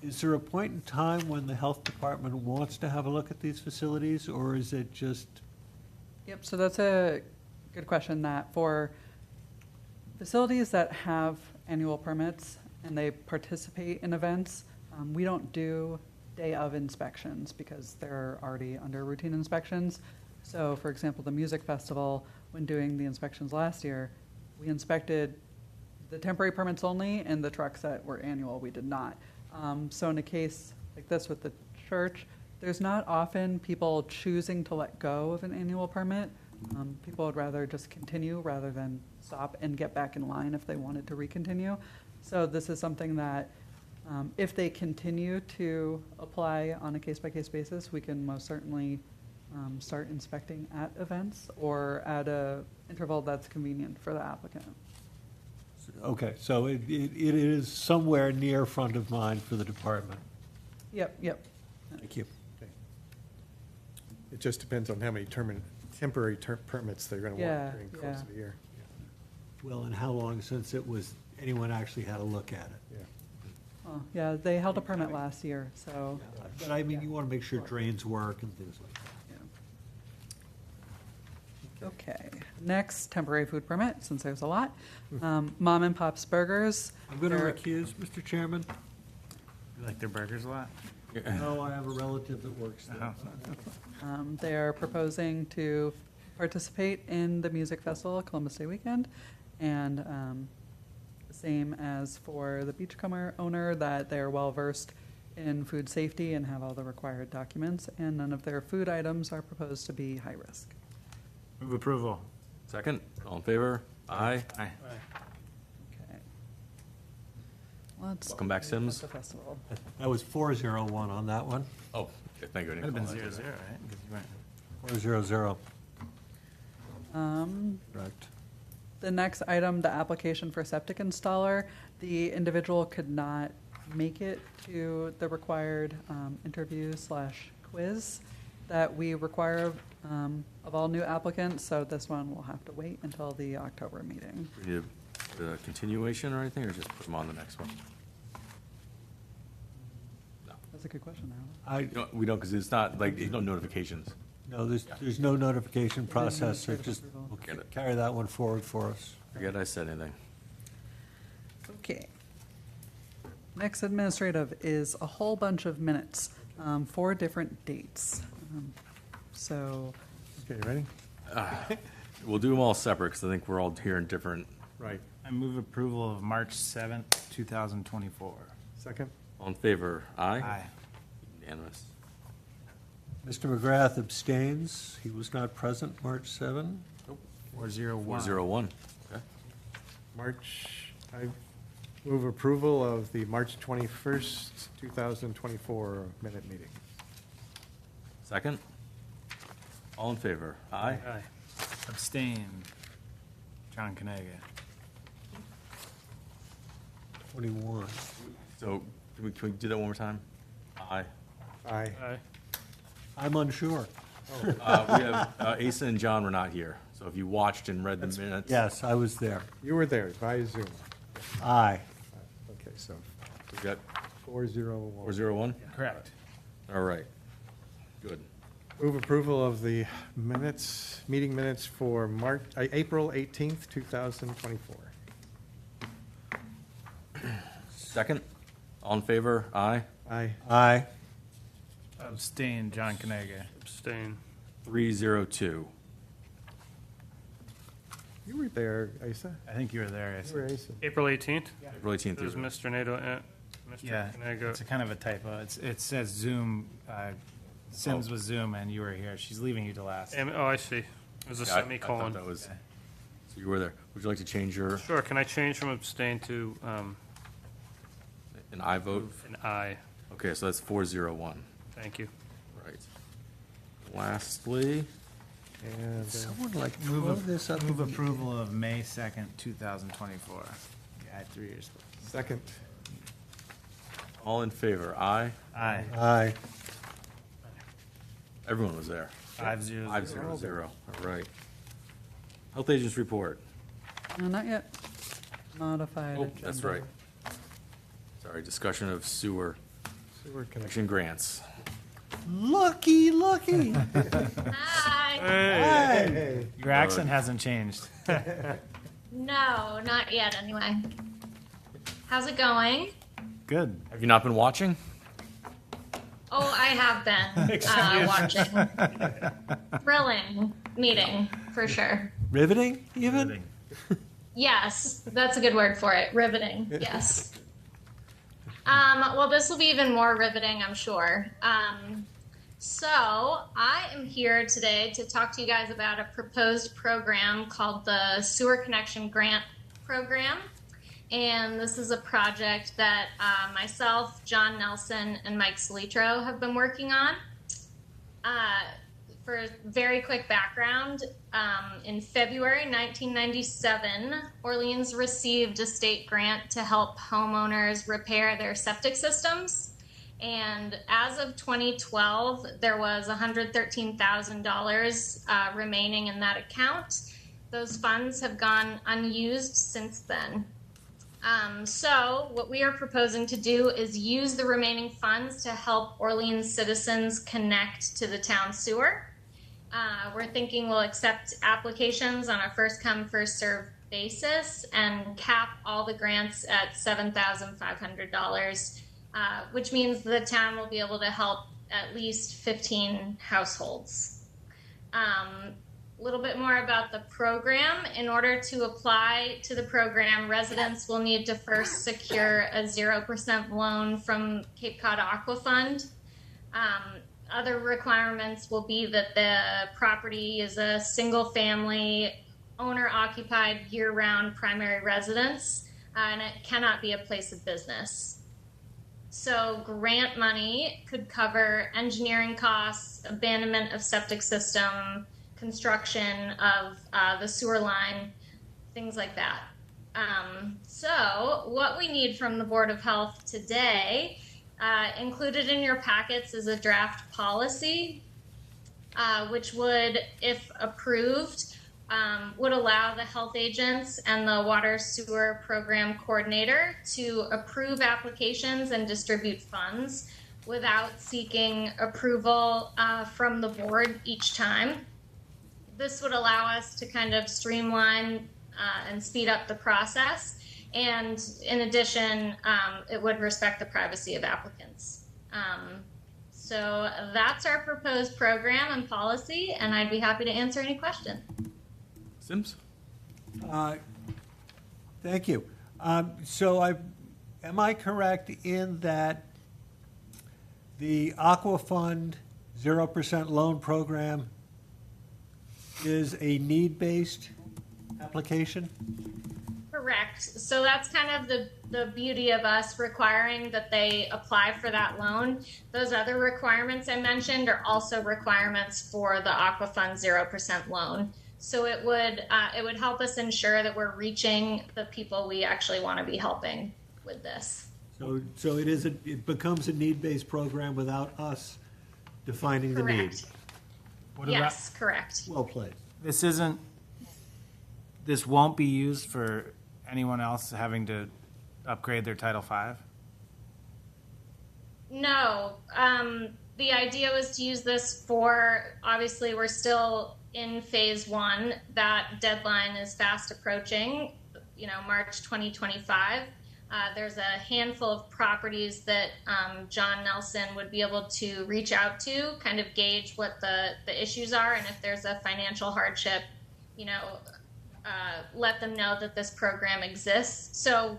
is there a point in time when the health department wants to have a look at these facilities, or is it just? Yep, so that's a good question, that for facilities that have annual permits and they participate in events, we don't do day of inspections because they're already under routine inspections. So for example, the music festival, when doing the inspections last year, we inspected the temporary permits only and the trucks that were annual, we did not. So in a case like this with the church, there's not often people choosing to let go of an annual permit. People would rather just continue rather than stop and get back in line if they wanted to recontinue. So this is something that if they continue to apply on a case-by-case basis, we can most certainly start inspecting at events or at a interval that's convenient for the applicant. Okay, so it is somewhere near front of mind for the department. Yep. Thank you. It just depends on how many temporary permits they're going to Yeah, want during the course of the year. Well, and how long since anyone actually had a look at it? Oh, yeah, they held a permit last year, so. But I mean, you want to make sure drains work and things like that. Okay, next, temporary food permit, since there's a lot. Mom and Pop's Burgers. I'm going to They're- recuse, Mr. Chairman. You like their burgers a lot? No, I have a relative that works there. They are proposing to participate in the music festival Columbus Day weekend. And same as for the Beachcomber owner, that they're well-versed in food safety and have all the required documents. And none of their food items are proposed to be high risk. Move approval. Second, all in favor? Aye. Aye. Okay. Let's Welcome back, look Sims. at the festival. That was 401 on that one. Oh, okay, thank you. I Might didn't have been call that. 0-0, right? 'Cause you weren't- 400. Um, Correct. The next item, the application for septic installer, the individual could not make it to the required interview/quiz that we require of all new applicants, so this one will have to wait until the October meeting. We need a continuation or anything, or just put them on the next one? That's a good question, Alan. No, we don't, because it's not, like, there's no notifications. No, there's no notification process, so administrative just approval. we'll carry that one forward for us. Forget I said anything. Okay. Next administrative is a whole bunch of minutes, 4 different dates. So, Okay, ready? We'll do them all separate, because I think we're all here in different. Right. I move approval of March 7th, 2024. Second? All in favor? Aye? Aye. Unanimous. Mr. McGrath abstains. He was not present March 7. 401. 401. Okay. I move approval of the March 21st, 2024 minute meeting. Second? All in favor? Aye? Aye. Abstain. John Kanaga. 21. So, can we do that one more time? Aye. Aye. Aye. I'm unsure. We have, Asa and John were not here, so if you watched and read the minutes. Yes, I was there. You were there via Zoom. Aye. Okay, so We got 401. 401? Correct. All right. Good. Move approval of the meeting minutes for April 18th, 2024. Second? All in favor? Aye? Aye. Aye. Abstain. John Kanaga. Abstain. 302. You were there, Asa. I think you were there. You were Asa. April 18th? April 18th. There's Mr. Nato, Mr. Yeah, Kanago. it's a kind of a typo. It says Zoom, Sims was Zoom, and you were here. She's leaving you to last. Oh, I see. There's a Yeah, I thought semicolon. that was, so you were there. Would you like to change your, Sure, can I change from abstain to an aye vote? an aye? Okay, so that's 401. Thank you. Right. Lastly, And Someone like throw Move, this up. move in the- approval of May 2nd, 2024. Yeah, I had 3 years. second, all in favor, aye? Aye. Aye. Everyone was there. 5-0. 500, all right. Health agents report. No, not yet. Modified Oh, agenda. that's right. Sorry, discussion of sewer sewer connection. connection grants. Looky, looky. Hi. Hey. Your accent hasn't changed. No, not yet anyway. How's it going? Good. Have you not been watching? Oh, I have been watching. Thrilling meeting, for sure. Riveting, even? Yes, that's a good word for it. Riveting, yes. Well, this will be even more riveting, I'm sure. So I am here today to talk to you guys about a proposed program called the Sewer Connection Grant Program. And this is a project that myself, John Nelson, and Mike Solitro have been working on. For a very quick background, in February 1997, Orleans received a state grant to help homeowners repair their septic systems. And as of 2012, there was $113,000 remaining in that account. Those funds have gone unused since then. So what we are proposing to do is use the remaining funds to help Orleans citizens connect to the town sewer. We're thinking we'll accept applications on a first-come, first-served basis and cap all the grants at $7,500, which means the town will be able to help at least 15 households. A little bit more about the program. In order to apply to the program, residents will need to first secure a 0% loan from Cape Cod Aqua Fund. Other requirements will be that the property is a single-family, owner-occupied, year-round primary residence, and it cannot be a place of business. So grant money could cover engineering costs, abandonment of septic system, construction of the sewer line, things like that. So what we need from the Board of Health today, included in your packets is a draft policy, which would, if approved, would allow the health agents and the water sewer program coordinator to approve applications and distribute funds without seeking approval from the board each time. This would allow us to kind of streamline and speed up the process. And in addition, it would respect the privacy of applicants. So that's our proposed program and policy, and I'd be happy to answer any questions. Sims? Thank you. So am I correct in that the Aqua Fund 0% loan program is a need-based application? Correct. So that's kind of the beauty of us requiring that they apply for that loan. Those other requirements I mentioned are also requirements for the Aqua Fund 0% loan. So it would help us ensure that we're reaching the people we actually want to be helping with this. So it becomes a need-based program without us defining the need. Correct. What Yes, correct. Well played. This won't be used for anyone else having to upgrade their Title V? No, the idea was to use this for, obviously, we're still in phase one. That deadline is fast approaching, March 2025. There's a handful of properties that John Nelson would be able to reach out to, kind of gauge what the issues are, and if there's a financial hardship, let them know that this program exists. So,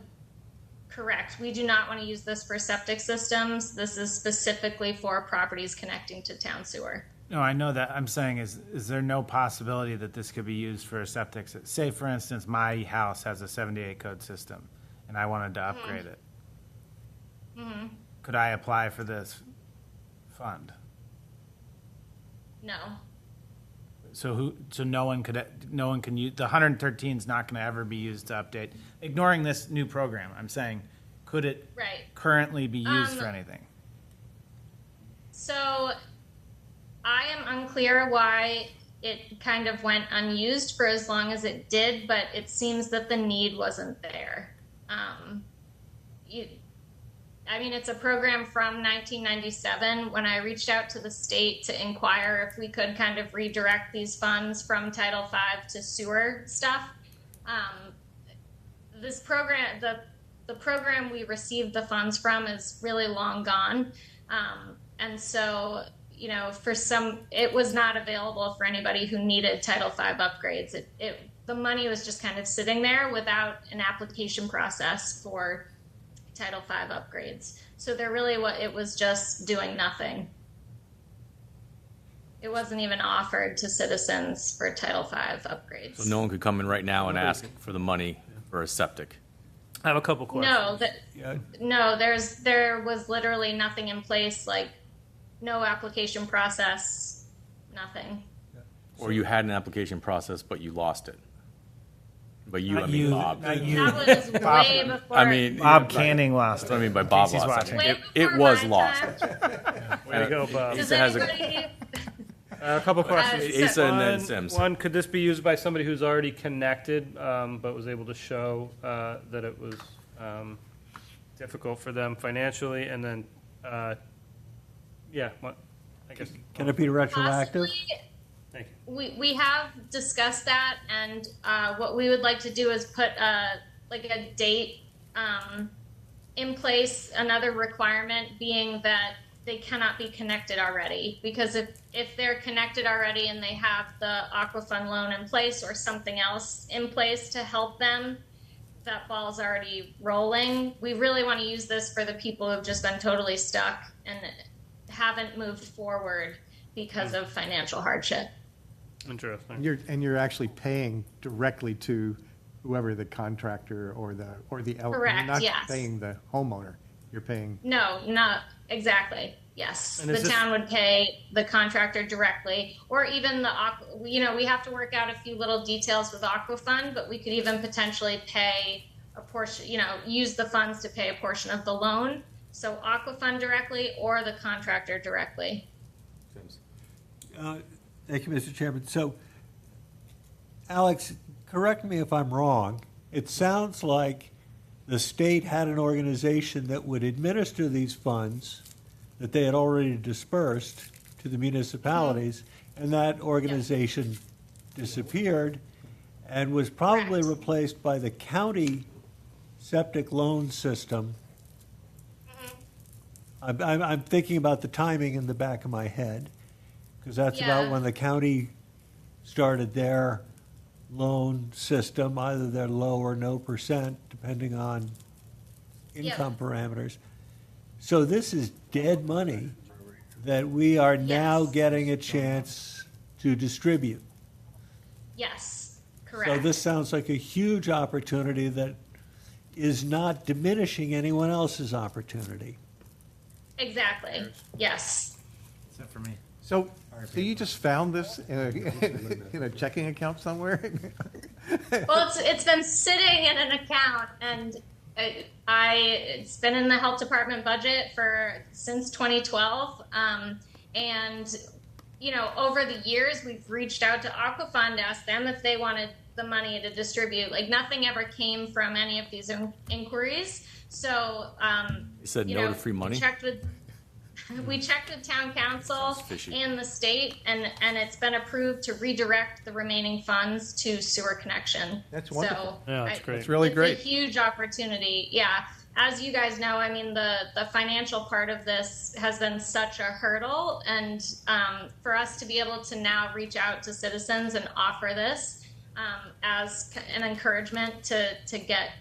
correct, we do not want to use this for septic systems. This is specifically for properties connecting to town sewer. No, I know that. I'm saying is there no possibility that this could be used for a septic? Say, for instance, my house has a 78 code system, and I wanted to upgrade it. Mm-hmm. Could I apply for this fund? No. So no one can use, the 113 is not going to ever be used to update. Ignoring this new program, I'm saying, could it Right. currently be used for anything? So I am unclear why it kind of went unused for as long as it did, but it seems that the need wasn't there. It's a program from 1997 when I reached out to the state to inquire if we could kind of redirect these funds from Title V to sewer stuff. This program, the program we received the funds from is really long gone. And so, it was not available for anybody who needed Title V upgrades. The money was just kind of sitting there without an application process for Title V upgrades. So it was just doing nothing. It wasn't even offered to citizens for Title V upgrades. So no one could come in right now and ask for the money for a septic. I have a couple questions. There was literally nothing in place, like no application process, nothing. Or you had an application process, but you lost it. But you, Not I mean you, Bob. not you. That was way before. I mean, Bob Canning lost That's what I it. mean by Bob Casey's lost. watching. It was lost. Way to go, Bob. Does Asa has anybody? A couple questions. Asa and then One- Sims. One, could this be used by somebody who's already connected, but was able to show that it was difficult for them financially? And then, I guess. Can it be retroactive? Possibly. Thank you. We have discussed that, and what we would like to do is put a date in place. Another requirement being that they cannot be connected already, because if they're connected already and they have the Aquafund loan in place or something else in place to help them, that ball's already rolling. We really want to use this for the people who've just been totally stuck and haven't moved forward because of financial hardship. Interesting. You're actually paying directly to whoever the contractor or the Correct, you're not yes. paying the homeowner. You're paying. No, not exactly. Yes, And the is this- town would pay the contractor directly, or even we have to work out a few little details with Aquafund, but we could even potentially pay a portion, use the funds to pay a portion of the loan. So Aquafund directly or the contractor directly. Thank you, Mr. Chairman. So, Alex, correct me if I'm wrong. It sounds like the state had an organization that would administer these funds that they had already dispersed to the municipalities, and that organization disappeared and was probably Correct. replaced by the county septic loan system. I'm thinking about the timing in the back of my head, because that's about Yeah. when the county started their loan system, either they're low or no percent, depending on income parameters. So this is dead money that we are now Yes. getting a chance to distribute. Yes, correct. So this sounds like a huge opportunity that is not diminishing anyone else's opportunity. Exactly. Yes. Except for me. So you just found this in a checking account somewhere? Well, it's been sitting in an account, and it's been in the health department budget since 2012. And over the years, we've reached out to Aquafund, asked them if they wanted the money to distribute. Like, nothing ever came from any of these inquiries. So, You said no to free money? we checked with town council Sounds fishy. and the state, and it's been approved to redirect the remaining funds to sewer connection. That's wonderful. So Yeah, that's great. It's really great. It's a huge opportunity. Yeah. As you guys know, I mean, the financial part of this has been such a hurdle. And for us to be able to now reach out to citizens and offer this, as an encouragement to get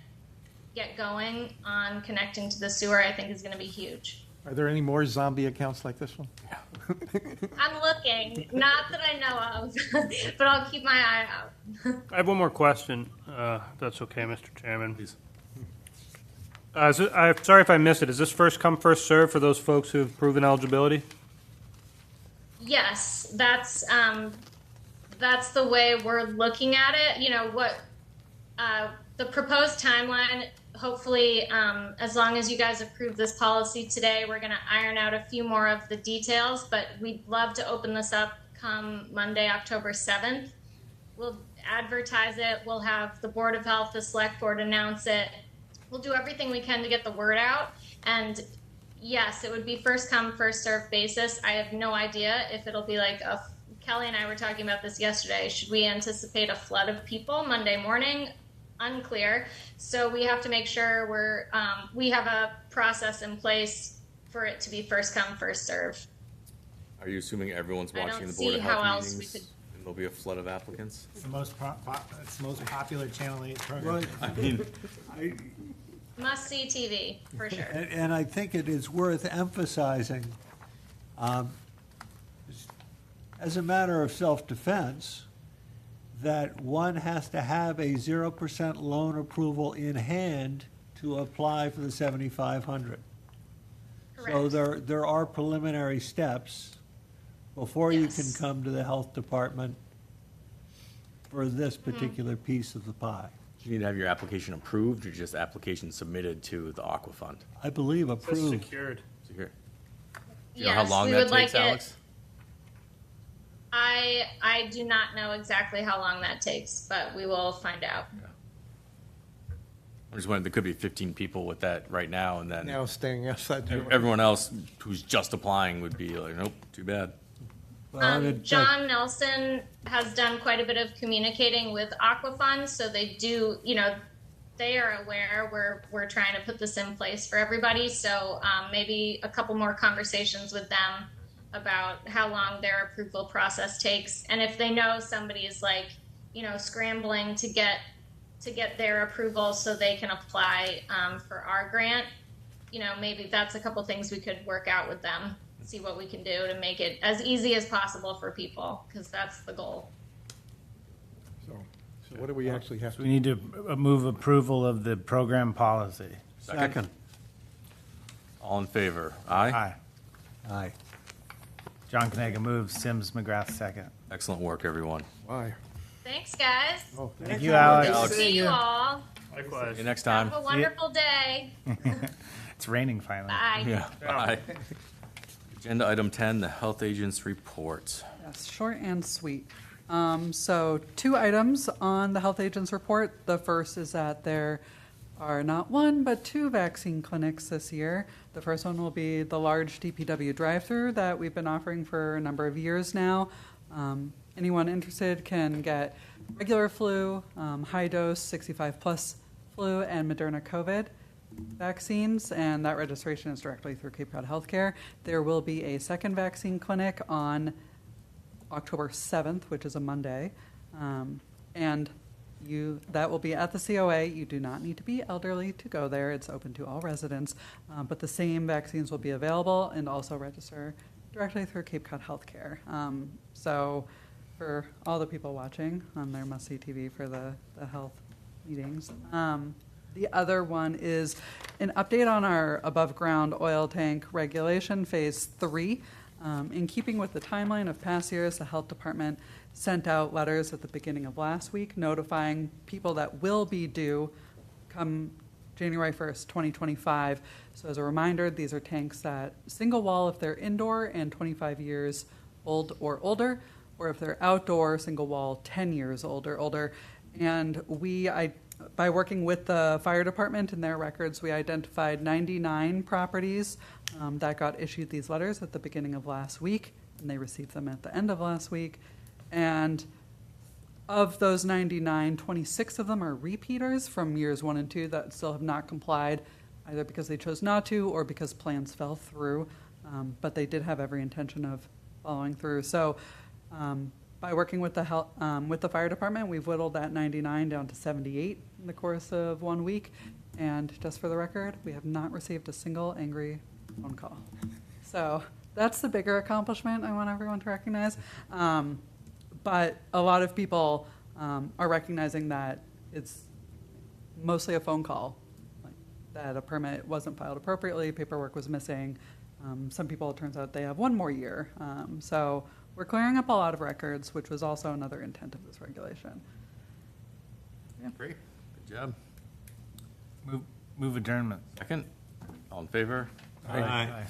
going on connecting to the sewer, I think is going to be huge. Are there any more zombie accounts like this one? I'm looking, not that I know of, but I'll keep my eye out. I have one more question, if that's okay, Mr. Chairman. Please. I'm sorry if I missed it. Is this first come, first serve for those folks who have proven eligibility? Yes, that's the way we're looking at it. You know, what the proposed timeline, hopefully, as long as you guys approve this policy today, we're going to iron out a few more of the details, but we'd love to open this up come Monday, October 7th. We'll advertise it. We'll have the Board of Health, the Select Board announce it. We'll do everything we can to get the word out. And yes, it would be first come, first served basis. I have no idea if it'll be like Kelly and I were talking about this yesterday. Should we anticipate a flood of people Monday morning? Unclear. So we have to make sure we have a process in place for it to be first come, first serve. Are you assuming everyone's I watching don't the Board see of how Health else we meetings? could- And there'll be a flood of applicants? It's the most it's the most popular Channel 8 program. Well, I mean, Must see TV, for sure. And I think it is worth emphasizing, as a matter of self-defense, that one has to have a 0% loan approval in hand to apply for the 7,500. So there are preliminary steps before you can come to the health department for this particular piece of the pie. do you need to have your application approved or just application submitted to the Aqua Fund? I believe It says approved. secured. Secure. Do you know how Yes, long we that would takes, like it- Alex? I do not know exactly how long that takes, but we will find out. I'm just wondering, there could be 15 people with that right now, and then Now staying outside. the door. everyone else who's just applying would be like, nope, too bad. John Nelson has done quite a bit of communicating with Aquafund, so they do, they are aware we're trying to put this in place for everybody. So maybe a couple more conversations with them about how long their approval process takes, and if they know somebody is scrambling to get their approval so they can apply for our grant, maybe that's a couple things we could work out with them. See what we can do to make it as easy as possible for people, because that's the goal. So what do we actually have So to? we need to move approval of the program policy. Second. All in favor? Aye? Aye. Aye. John Kanaga moves, Sims McGrath second. Excellent work, everyone. Why? Thanks, guys. Oh, Thank you, Alex. Good to see you all. Likewise. See you next time. Have a wonderful day. It's raining finally. Bye. Yeah, bye. Agenda item 10, the health agent's report. Yes, short and sweet. So 2 items on the health agent's report. The first is that there are not 1, but 2 vaccine clinics this year. The first one will be the large DPW drive-through that we've been offering for a number of years now. Anyone interested can get regular flu, high-dose 65-plus flu, and Moderna COVID vaccines, and that registration is directly through Cape Cod Healthcare. There will be a second vaccine clinic on October 7th, which is a Monday, and that will be at the COA. You do not need to be elderly to go there. It's open to all residents, but the same vaccines will be available, and also register directly through Cape Cod Healthcare. So for all the people watching on their must-see TV for the health meetings. The other one is an update on our above-ground oil tank regulation, Phase 3. In keeping with the timeline of past years, the Health Department sent out letters at the beginning of last week notifying people that will be due come January 1st, 2025. So as a reminder, these are tanks that single wall if they're indoor and 25 years old or older, or if they're outdoor, single wall 10 years old or older. And by working with the fire department and their records, we identified 99 properties that got issued these letters at the beginning of last week, and they received them at the end of last week. And of those 99, 26 of them are repeaters from years 1 and 2 that still have not complied, either because they chose not to or because plans fell through. But they did have every intention of following through. So by working with with the fire department, we've whittled that 99 down to 78 in the course of 1 week. And just for the record, we have not received a single angry phone call. So that's the bigger accomplishment I want everyone to recognize. But a lot of people are recognizing that it's mostly a phone call, like that a permit wasn't filed appropriately, paperwork was missing. Some people, it turns out, they have 1 more year. So we're clearing up a lot of records, which was also another intent of this regulation. Yeah. Great, good job. Move adjournment. Second, all in favor? Aye.